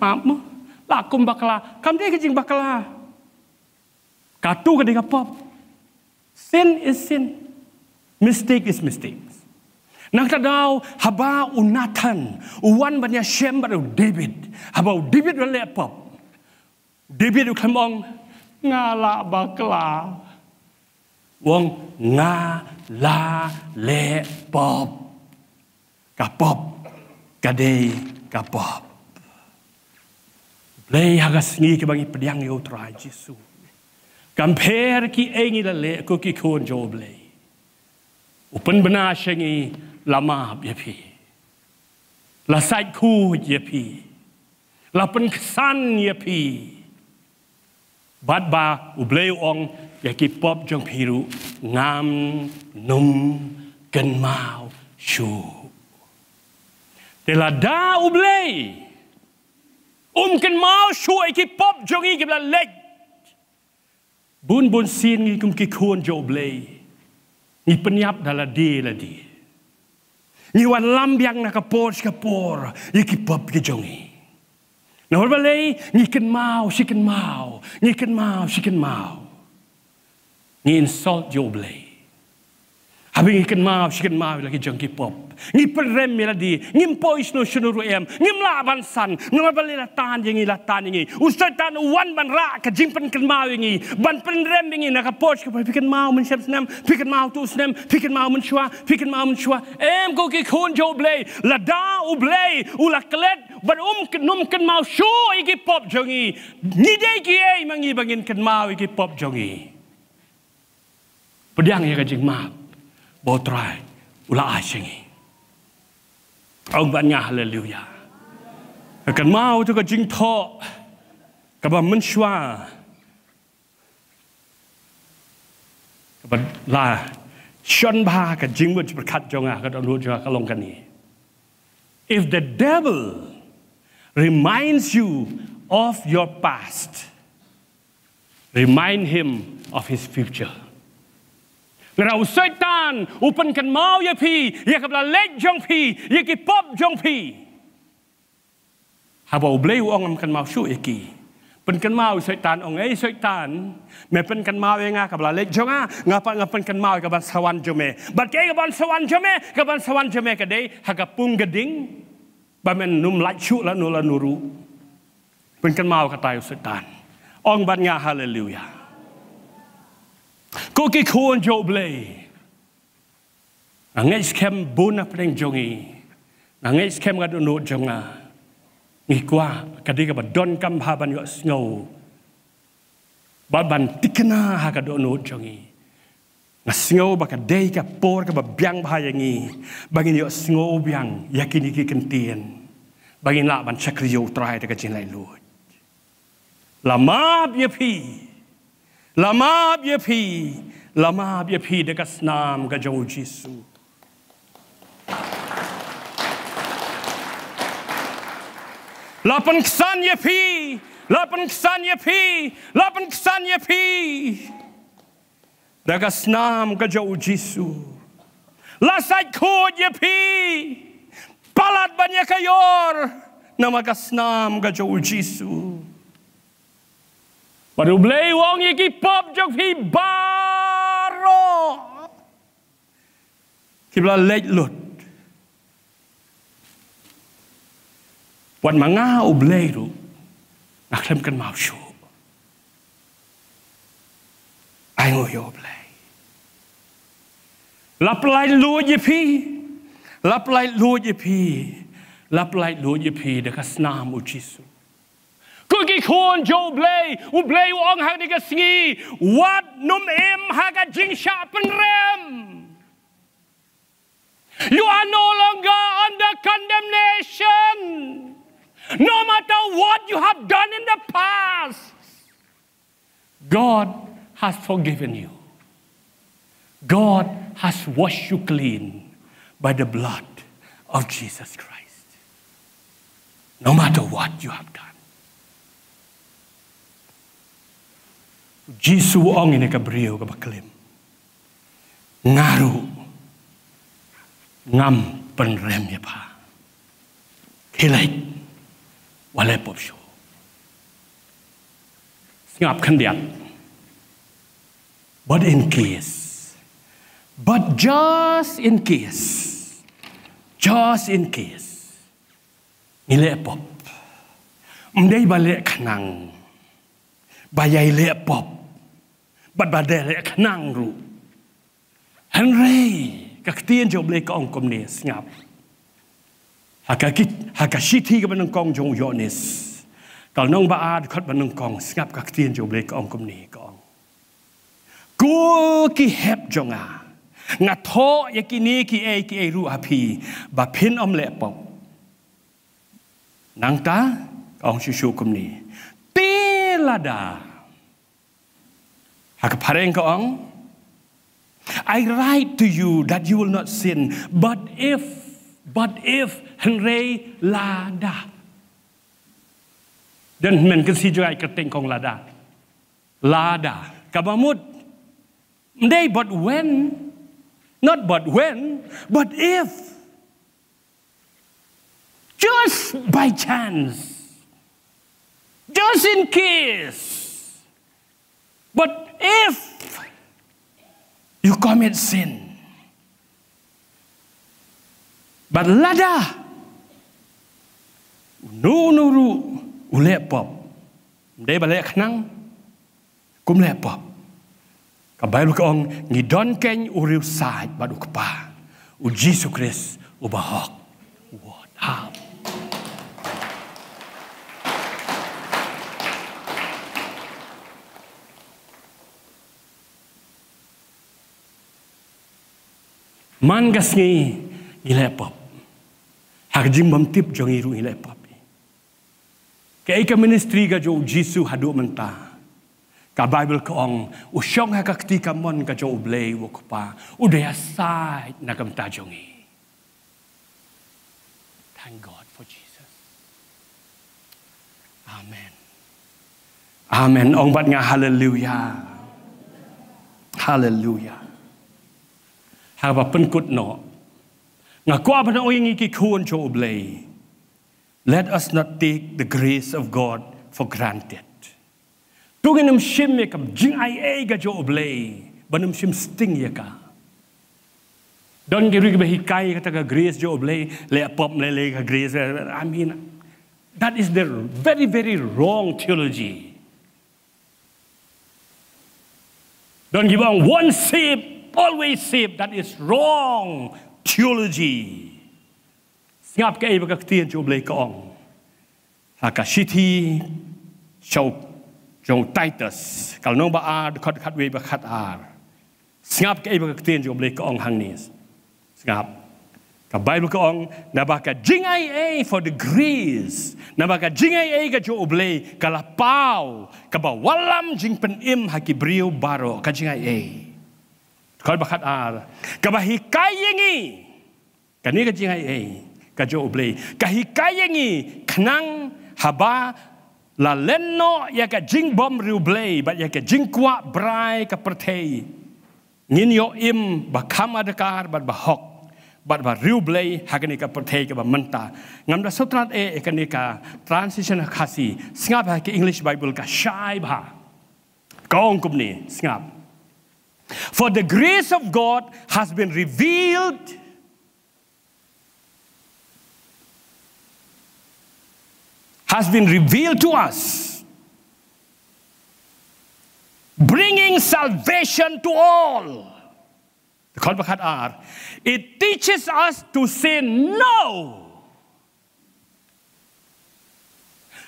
maaf mu, lakum bakla, kam dia kecing bakla. Katu ketika pop, sin is sin, mistake is mistake. Nang tadau haba unatan, uwan banyak shem baru David, haba David oleh pop. David ukemong ngala bakla. Wong nga la le pop kapop kadei kapop play hagas ngi ke bangi pediang yo tra Jesu compare ki engi la le ko ki kon jo play upen bena shengi lama ye pi la sai khu ye pi la pen san ye pi bad ba u play ong ya ki pop jong piru ngam num ken mau shu tela da ublei ken mau shu ai ki pop jong i ki bla leg bun sin ngi kum ki khon jo blei ni penyap dala di la di ni wan lambiang na kapor ya ki pop ki jong i na hor balei ni ken mau si ken mau ni ken mau si ken mau ni insult jo blei. Habis ikan mau lagi jangki pop. Ni perem meladi, ni pois no sunuru em, ni melaban san, ni balik latan yengi. Ustaz tan wan ban ra ke jimpen kan mau yengi, ban perem yengi nak pois ke pikan mau mensiap senam, pikan mau tu senam, pikan mau menshua. Em ko ki khon jo blei, lada u blei, ula klet, ban num kan mau shu iki pop jongi. Ni dei ki ei mangi bangin kan mau iki pop jongi. Pedang ya kajing maaf, botrai, ulah asyingi. Ông bạn nhà hallelujah. Kan mau tu kajing tho, kabah menshua, kabah la, shon bah kajing mut berkat jonga kadang lu jonga kalong kan ni. If the devil reminds you of your past, remind him of his future. Rau setan upan kan mau ya pi ya kabla leg jong pi ya ki pop jong pi haba ublei ong kan mau shu ki pen kan mau setan ong ai setan me pen kan mau nga kabla leg jong ngapan kan mau kaban sawan jome bat ke kaban sawan jome ka dei haga pung geding ba men num lach shu la nuru pen kan mau ka tai setan ong ban nga hallelujah. Ko ki khon jo blei ngai skem buna preng jongi ngai skem ga no jonga ngi kwa kadi ka don kam ha ban yo snow ban tikna ha ka do no jongi na snow ba ka dei ka por ka ba byang ba yangi bangin yo snow byang yakini ki kentien bangin la ban chakriyo trai ta ka chin lai lu lama ye pi lama bia pi dekat nam ka jong Jesu. Lapan kesan ye pi. Dekat nam ka jong Jesu. Lasai kod ye pi. Palat banyak kayor. Nama kasnam ka jong Jesu. Baru blei wong iki pop jok pi baro. Kibla lej lut. Wan manga u blei ru. Nak lem kan mau shu. Ai ngo yo blei. Lap lai lu ye pi. Lap lai lu ye pi dekat snam u Jesu. Kuki khon jo blei u blei wong hak ni ka singi what num em haga jingsha penrem. You are no longer under condemnation. No matter what you have done in the past, God has forgiven you. God has washed you clean by the blood of Jesus Christ. No matter what you have done. Jisu ong ini kabriyo kabaklim. Ngaru ngam penrem ya pa. Kilait walai pop show. Ngap kandiat. But in case, but just in case, nilai pop, mendai balik kenang, bayai lek pop, bad badai lek kenang ru, Henry, kaktian jom lek ong komni ngap, hakashiti ke benengkong jong yonis. Kalau nong baad kot benengkong ngap kaktian jom lek ong komni kong. Ku ki hep jonga ngatho yakini ki e ru api ba pin om le pop nang ta ong shu kum ni tilada hak pareng ko ong I write to you that you will not sin but if henrei lada dan men kan si jai keteng kong lada kabamut Mday, but when, not but when, but if, just by chance, just in case, but if you commit sin, but lada, nuru ulep pop, mday balik kenang, kum lep pop. Kabayu ka ong ngidon ken uriw side badu kapa u Jesus Christ ubahok what up man gas ngi ilepop hak jing bam tip jong iru ilepop ke ka ministry ga jo Jesus hadu menta ka Bible ko ong usyong ha ketika mon ka jong ublay wo pa udaya side na kam ta jongi. Thank God for Jesus. Amen. Amen. Ong bat nga hallelujah. Hallelujah. Ha ba penkut no. Nga kwa ba na oyeng iki kuon jong ublay. Let us not take the grace of God for granted. Tungin shim ya kam jing ai ga jo oblay banum shim sting ya ka don giri ba hikai kata ka grace jo oblay le pop le ka grace I mean that is the very very wrong theology. Don't give on one saved always saved, that is wrong theology. Ngap ka iba ka tien jo oblay ka ong hakashiti show Jong Titus, kalau nong baad kat we bakat ar, ngap ke iba ketien jom lek ong hang nis, ngap, ka Bible ke ong nabaka jingai for the grace, nabaka jingai ka jo oblay kalapau, kabawalam jing penim hakibriu baro ka jingai kalau bakat ar, kabahikayengi, kani ka jingai ka jo oblay, kahikayengi kenang haba la lenno ya ka jing bom riublay ba ya ka jing kwa brai ka pertei ngin yo im ba kam adakar ba hok ba riublay hakani ka pertei ka ba menta ngam da sutrat ekani ka transition khasi singap ha ki English Bible ka shai ba kaong kumni singap for the grace of God has been revealed to us, bringing salvation to all. It teaches us to say no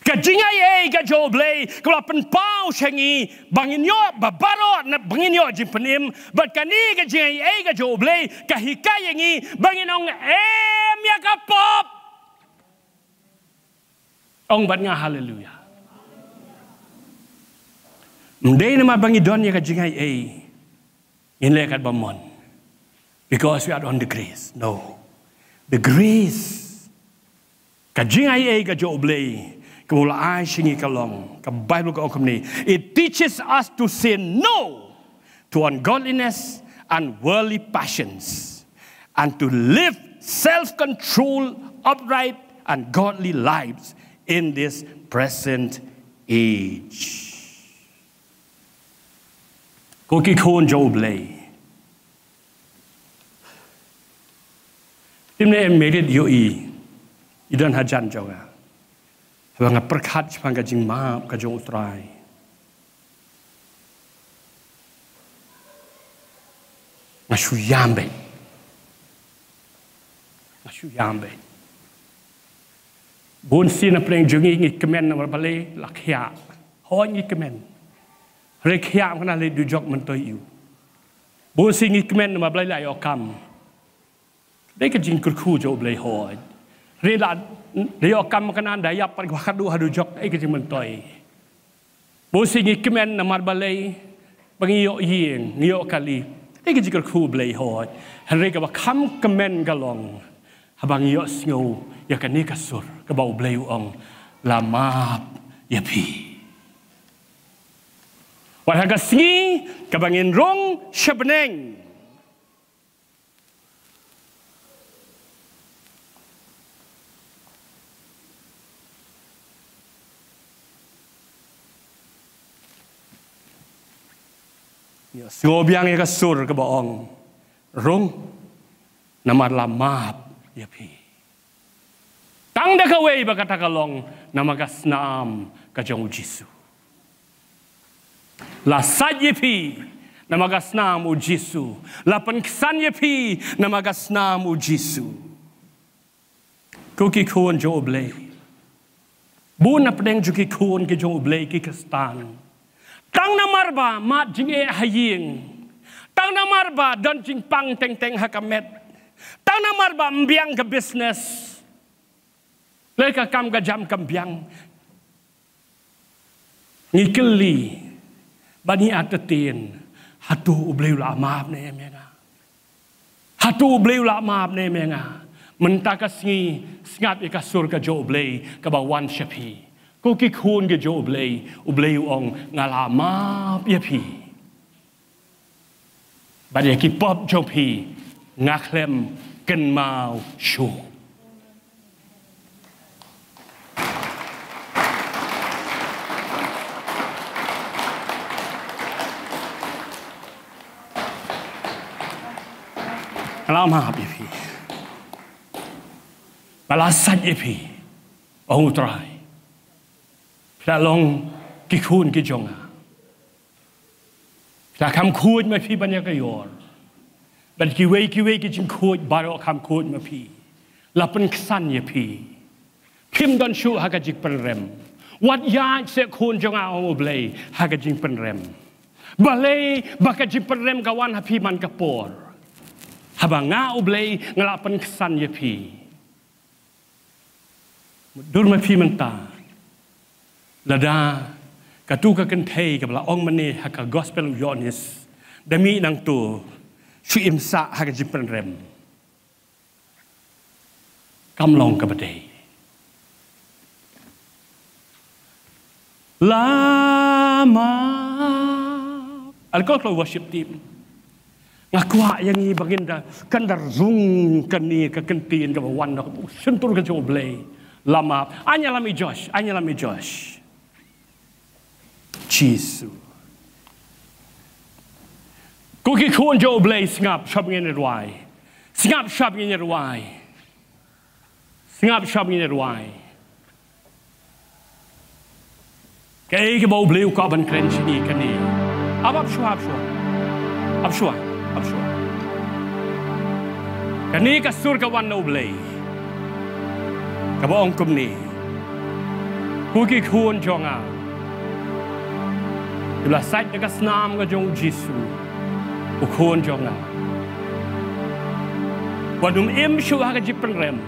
Kajingai ka joblay kala penpau shangi bangin yo babaro na bangin yo jimpanim but kani kajingai ka joblay kahikayangi bangin ong ya kapop ong bat nga hallelujah. Mday na mabangi don ya kajingai in lekat bamon because we are on the grace. No, the grace kajingai ka joblay It teaches us to say no to ungodliness and worldly passions and to live self-controlled, upright, and godly lives in this present age. Koki kon joblay. Timne merit yoi. Idan hajan jonga. Banga perkat sepangga jing maap ka jong utrai. Ngasu yambe. Bun si na pleng jungi ngi kemen na bale lakhya. Ho ngi kemen. Rekhya kana le du jok man toy yu. Bun si ngi kemen na bale lai okam. Dei ka jing kurku jo ble ho. Rela dia akan makanan daya pada waktu hadu jok ikut mentoy. Bosi ngikemen namar balai bangiyok yeng ngiyok kali. Ikut jikar ku balai hot. Hari kau kam kemen galong. Habang ngiyok snow ya kan ni kasur kebau balai uang lamap ya pi. Walaga singi kabangin rong sebeneng. Ngobiang ya kasur ke baong rung namar lamap ya pi tang da kawai bakata kalong nama kasnam kajong Jisu la sad ya pi nama kasnam Jisu la penkesan ya pi nama kasnam Jisu kuki kuon jo oblay bun na pedeng juki kuon ke jo oblay ki kastan Tang namar ba mat jing haying. Tang namar ba don jing pang teng teng hakamet. Tang namar ba mbiang ke business. Leka kam ka jam kambiang. Ngikeli bani atatin hatu ubleu la maap ne menga. Hatu ubleu la maap ne menga. Mentakas ngat ikasur ka jo ublei ka bawan syapi. Ko ki khun ke jo ublei ong ngalama ya pi ba de ki pop jo pi ngaklem ken mau shu ngalama ya pi balasat ya pi ong utrai Pla long kikun ki jonga. Pla kam kun ma pi banyak ayor. But kiwe ki jing kun baro kam kun ma pi. Lapan kesan ya pi. Kim don shu haga jing penrem. Wat ya se kun jonga ong oblay haga jing penrem. Balay baka jing penrem kawan hapi man kapor. Haba nga oblay ngalapan kesan ya pi. Dur ma pi mentah. Lada katuka kentei kabla ong mani haka gospel yonis demi nang tu su imsa haka jipen rem kamlong kabadai lama alko worship team ngakwa yang ni baginda kandar zung kani ka kentin ka wan ka sentur ka joblay lama anyalami Josh Jisu. Kuki kun jo blay singap shop ngin ruai. Singap shop ngin ruai. Kay ke bau bleu ka ban kren sini kani. Abap shua. Kani ka sur ka wan no blay. Ka baong kum ni. Kuki kuon jonga. Bila sait dekat senam ke jong Yesu. Kuon jonga. Wanum syu ha ke jipen rem.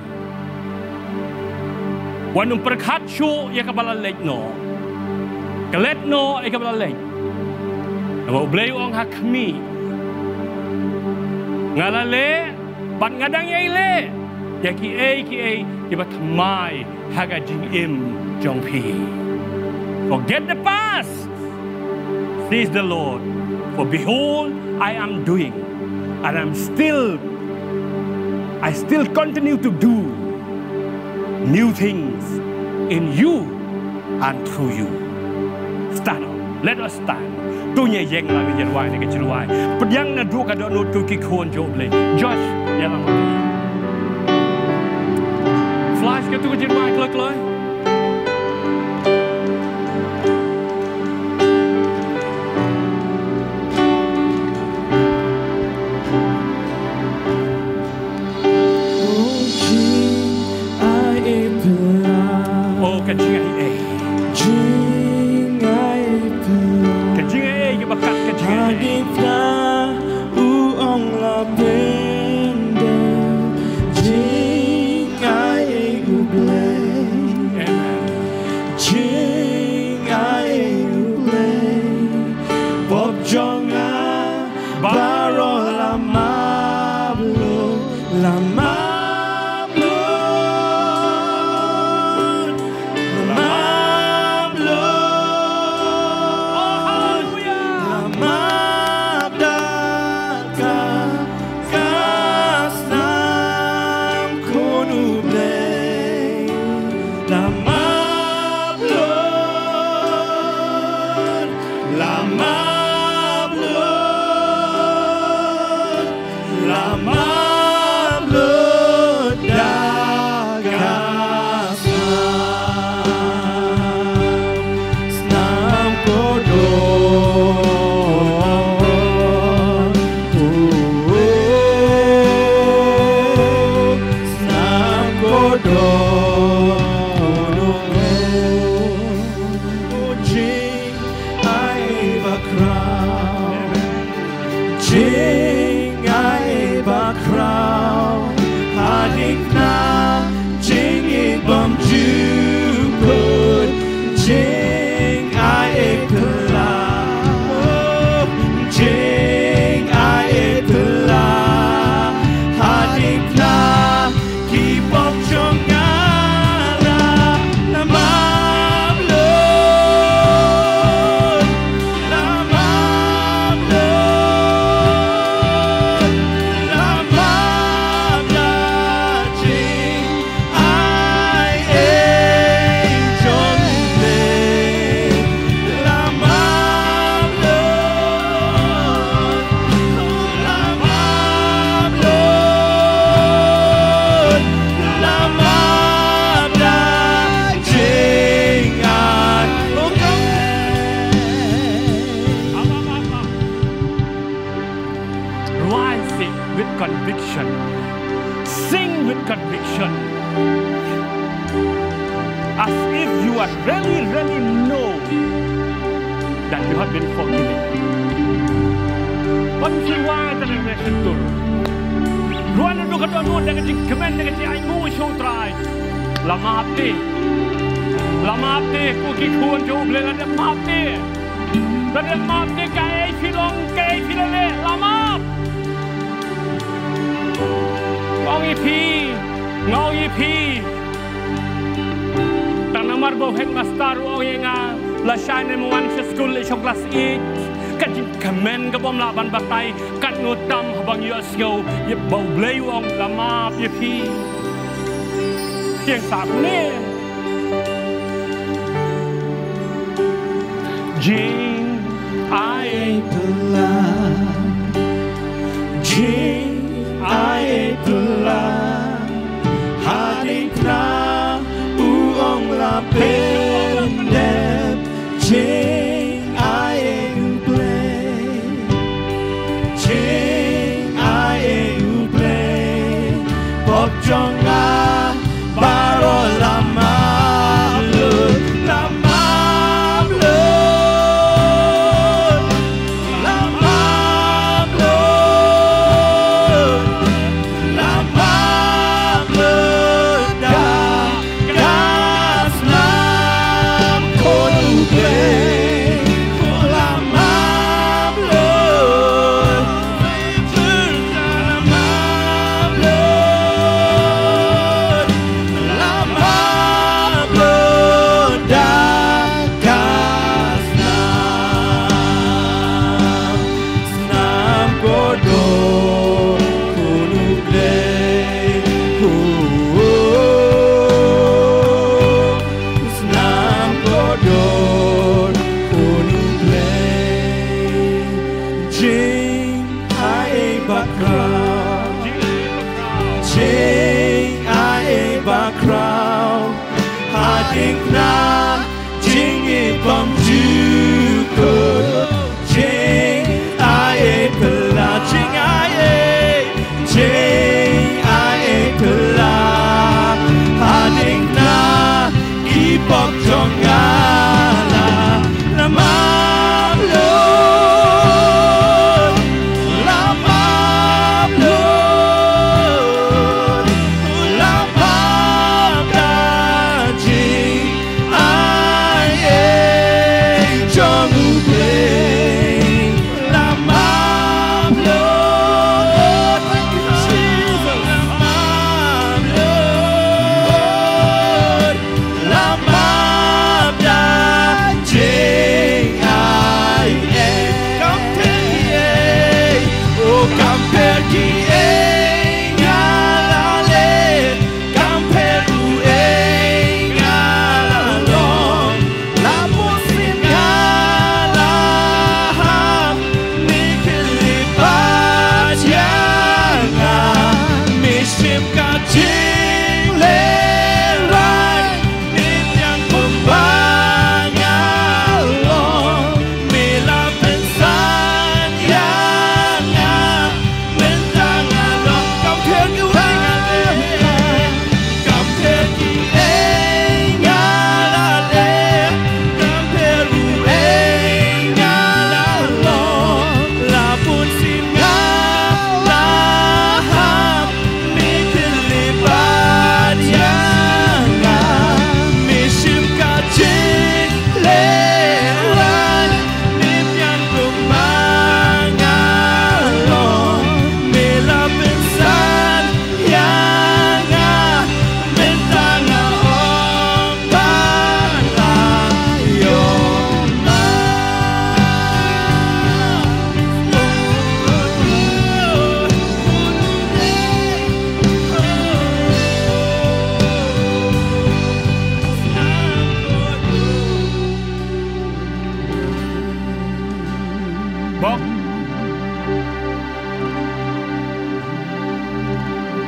Wanum perkat syu ya ke bala lek no. Kelet no ya ke bala lek. Nama blei ong ha kami. Ngalale bat ngadang ya ile. Ya ki iba thamai haga jing jong pi. Forget the past, says the Lord. For behold, I am doing, and I still continue to do new things in you and through you. Stand up. Let us stand. Tu nya yeng la ke jerwai ne ke jerwai. Pedyang na du ka do no tu ki khon job le. Josh ya lang. Flash ke tu ke jerwai kloi. Oh, ke jing ai. Adifna uong la pende jing ai uble jing ai uble bob jonga baro la mablo conviction. Sing with conviction. As if you are really know that you have been forgiven. What is your word that you should do? Ruan itu kedua dengan jing kemen dengan jing aimu show try. Lama hati, kuki kuan jauh beli ada mati. Ada mati kaya filong kaya filale lama. Ngau ipi. Tanamar bau headmaster oyenga la shine muan school le kelas 8 kan kemen ke bom laban batai kan ngutam habang yosyo ye bau blei wong lama ipi. Yang sak ni jing ai telah jing ai telah hadikna uong la pendep jing ai uplay jing ai uplay pop jonga baro lama lu la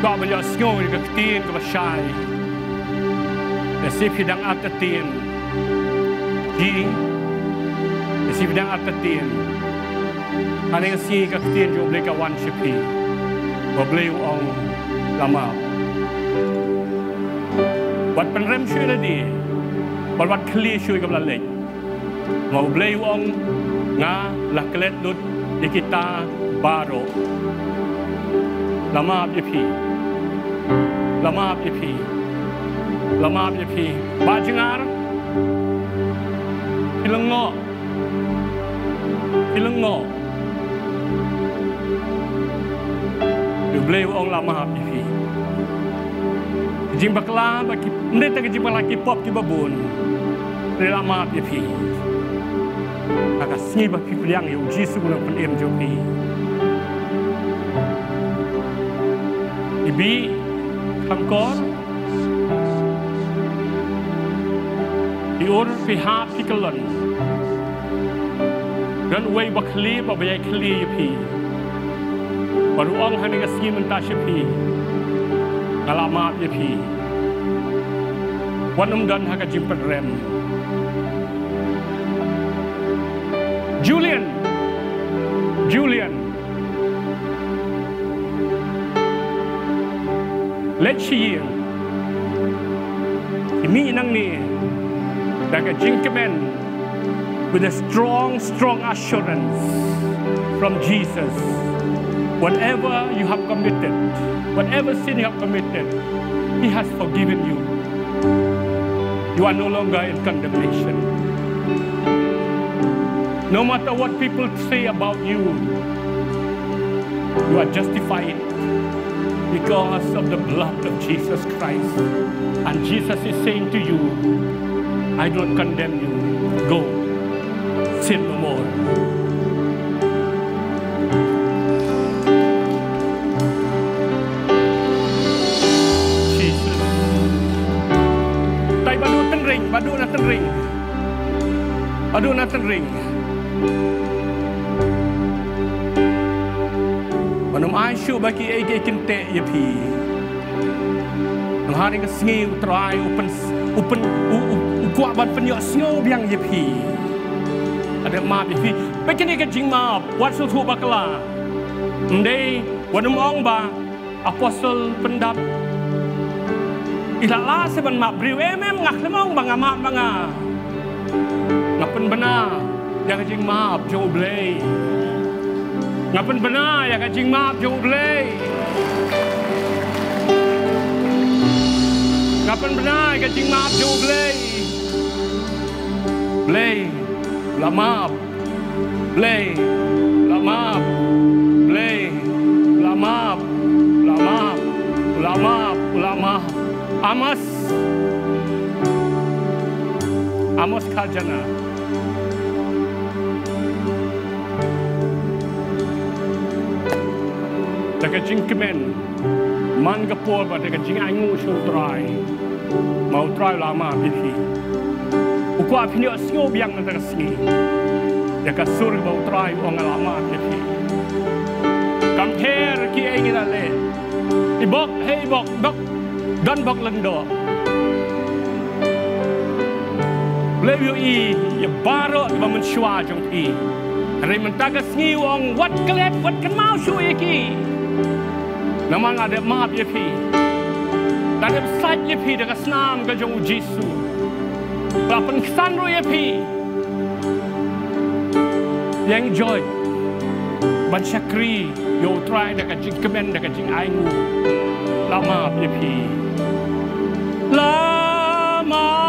Ba ba ya skong ga tien ga shai. The sip dang at the tien. Ji. The sip dang at the tien. Ane ga si ga tien jo ble ga wan shipi. Ba ble ong lama. Wat pen rem shui la di. Ba wat kli shui ga la le. Ma ble ong nga la klet lut dikita baro. Lama pipi. Lama pipi. Lama pipi. Bajengar. Ilengo. Ilengo. Dubleu ong lama pipi. Jim bakla baki ndeta ke jim laki pop ki babun. Lama pipi. Aka sni ba pipi yang yu jisu na pen em jopi. Ibi Kamkor Iur pihak pikalon Dan way bakli babayay kli yapi Baruang hani kasih mentas yapi Ngalamat yapi Wanum dan haka jimpan rem Julian Let's see. Imi nang ni daga jinkamen with a strong assurance from Jesus. Whatever you have committed, whatever sin you have committed, He has forgiven you. You are no longer in condemnation. No matter what people say about you, you are justified. Because of the blood of Jesus Christ. And Jesus is saying to you, I don't condemn you. Go, sin no more. Jesus. Tay badu na tenring. Manum ai shu baki ai kinte yapi. Nang hari ka singi utrai upen ukwa ban penyo singo biang yapi. ada maaf ya fi pekin ke jing maaf wat su thu bakla ndai wadum ong ba apostol pendap ilala seban mak briu ngak lemong banga mak banga ngapen benar yang ke jing maaf jong blei ngapen benar yang ke jing maaf jong blei ngapen benar ke jing maaf jong blei blei la maaf blei la maaf blei la maaf la maaf la maaf la maaf Amos Kajana Taka jing kemen man gapol ba taka jing angu show try mau try lama bihi ukwa pinyo sngo biang na taka singi ya ka sur mau try ong lama bihi compare ki ai la le ibok hey bok bok dan bok lendo lewi i ya baro ba mun shwa jong i re man taga sngi ong wat klet wat kan mau shu iki namang ada maaf ya pi ada sat ya pi dekat senam ke jong Jesu lapan kesan ro ya pi yang joy baca kri yo try dekat jing kemen dekat jing aingu lama ya pi lama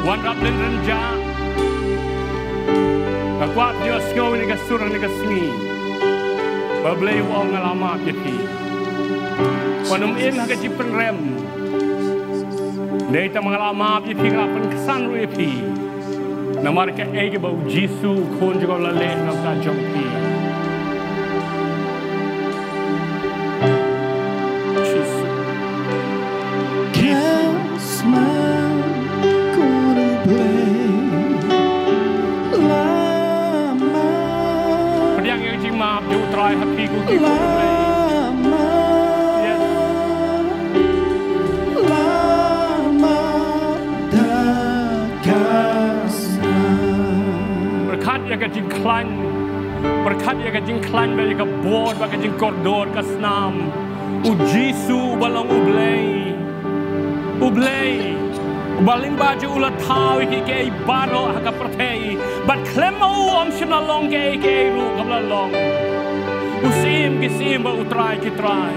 wan rap len renja kakwat dia sengau ni kasur ni kasengi bablei wong ngalamat yaki wanum in haga jipen rem dei ta ngalamat yaki ngalapan kesan ru yaki namar ka ege bau jisu khon jogo la le nam ta jongpi happy ku kita berkat ya ke jingklan berkat ya ke jingklan bagi ke board bagi jingkordor ke senam ujisu balong ublei baling baju ulat tahu ke baro haka pertei bat klemo om shimla long ke ru kabla long usim kisim ba utrai kitrai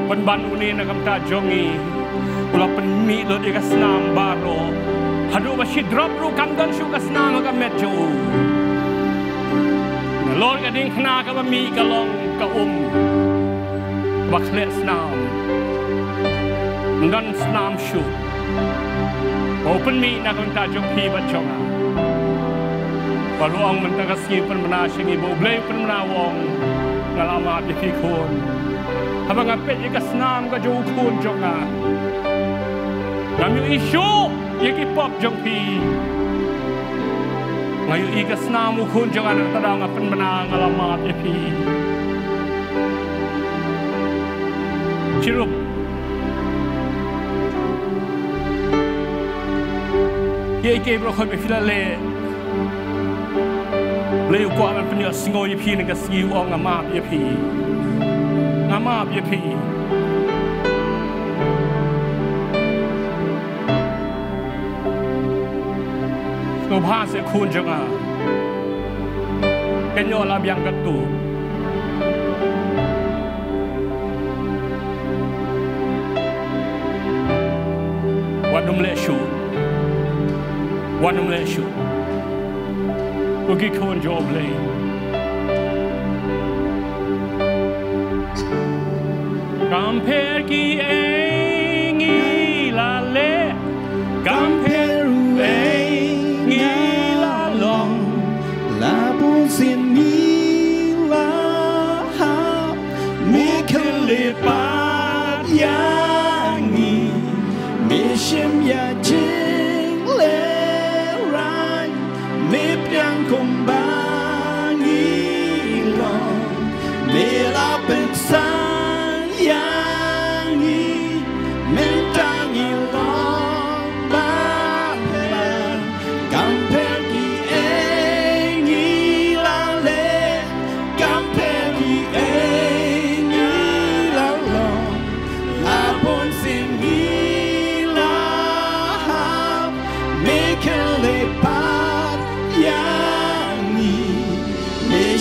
ban ban uni na kam ta jongi ula penmi lo di kasnam baro hadu ba shi drop ru kam dan shu kasnam ka metjo na lor ka ding khna ka ba mi ka long ka ba khle snam ngan snam shu open mi na kam ta jong pi ba chonga Baruang mentagasi penmena sini boleh penmena wong ngalamat di kon. Habang apet ye kasnam ka jo kon jonga. Kami isu ye ki pop jong pi. Ngayu i kasnam kon jonga na tadang penmena ngalamat ye pi. Cirup. Ye ke bro khoi be filale. Leu kwa man penyo singo ye pi nga siu ong ngama ye pi no bha se khun janga kenyo la byang katu wanum le shu Ugi kon job lay. Compare ki engi la le. Compare engi la long. La bun sin mi la ha. Mi kele pa yangi. Mi shim ya jing le. Kumbangi long, mela pensan yangi, mentangi long banglan, kamperi engi lale, kamperi engi lalong, lapon singi lahap, mekele pa.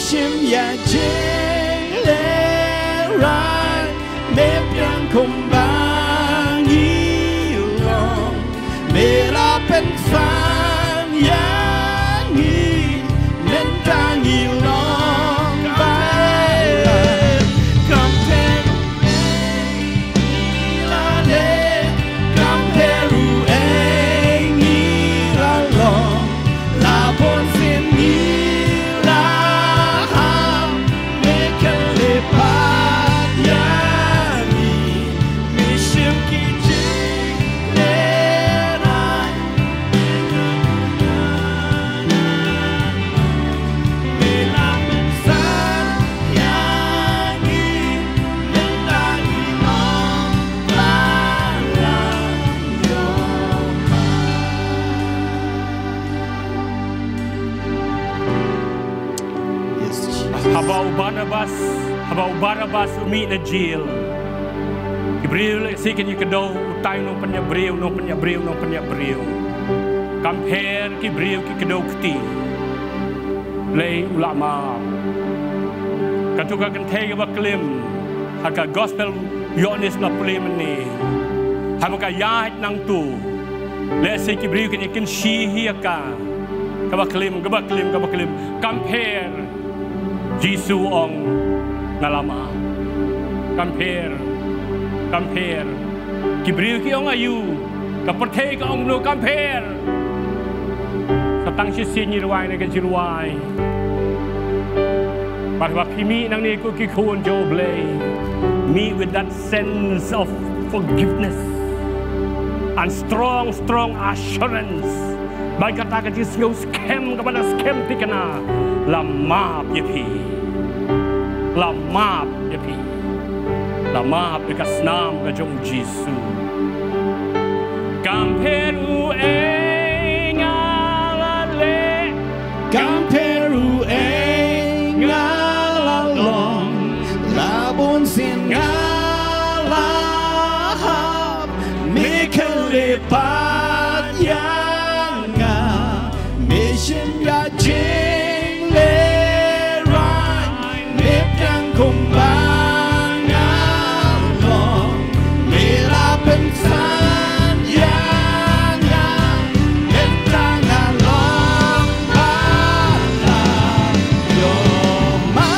Shim ya jele rai me piang kumbangi long me la pensan yangi mentangi long bai kamperu la le kamperu engi la long la bon sini Habau Barnabas umi na jail. Ibril sikin yukado utay no panya breu. Compare ki breu ki kado kti. Lay ulama. Katuka kan tege baklim. Haka gospel yonis na pulim ni. Habaka yahit nang tu. Let's say Kibriu can you can see here kabaklim compare Jesus ong ngalama compare Kibriu ki ong ayu kapathe ka ong no compare satang si sinirwai na kajirwai bahwa pimi nang ni ko ki khon jo blay me with that sense of forgiveness and strong assurance. Baik kata kecil sengau scam kepada scam tikana lamap yepi, lamap dekat senam kejong Jisu. Kamperu engalale, Kamperu engalalong, labon singalahap, mikalipat yanga, mission ya jing lerai, nipang kumbangalong, mila pensan yanga, niptangalong bala, yoma.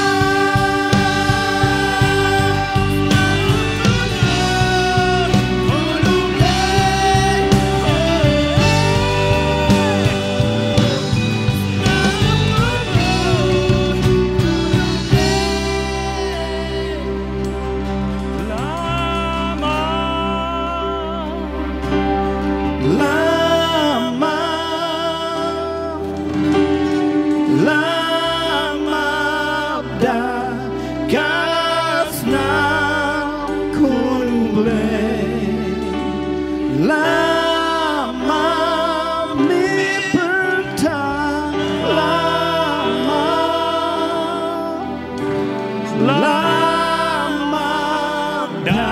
Lama da kasna kulble lama mi perta lama da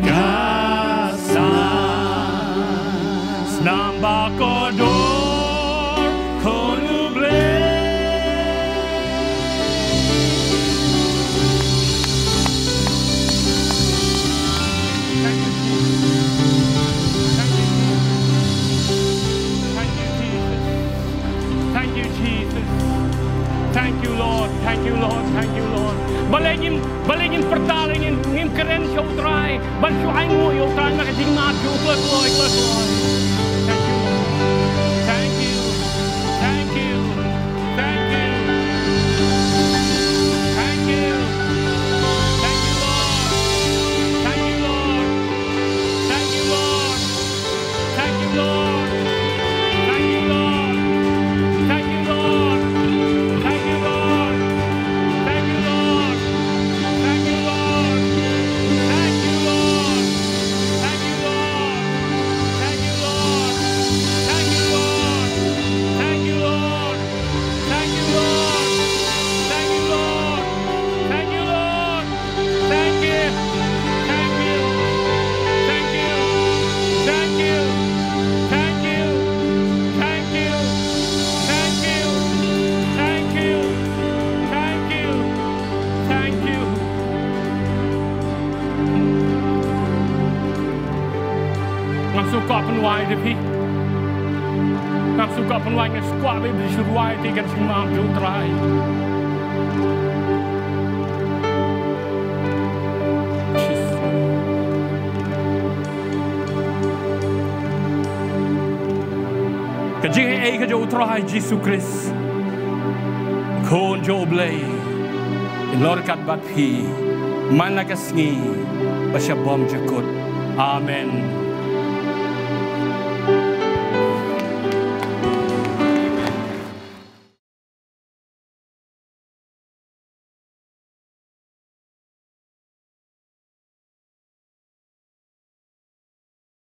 kasna Snamba kodor konuble. Thank you, Jesus. Thank you, Lord. Thank you, Lord. Thank you, Lord. Baligin pertalingin ngim keren siya utray. Ban siya ay mo yung utray makating matyo. Iklas, Lord. Thank you, Lord. Thank you. Thank you. Thank you. Thank you. Thank you, Lord. Thank you, Lord. Thank you, Lord. Thank you, Lord. Thank you, Lord. Thank you, Lord. Thank you, Lord. Thank you, Lord. Thank you, Lord. Thank you, Lord. Thank you, Lord. Thank you, Lord. Thank you, Lord. Thank you, Lord. Thank you, Lord. Thank you, Lord. Thank you, Lord. Thank you. Thank you. Thank you. Thank you. Thank you. Thank you. Thank you. Thank you. Thank you. Thank you. Ngam suka penwai deh pi. Ngam suka penwai ngan squat be disuruai tigan simam jutrai. Kajing ai ka jo utrai Jesus Christ. Kon jo blay. In Lord kat bat pi. Mana kasngi. Basya bom jakut. Amen.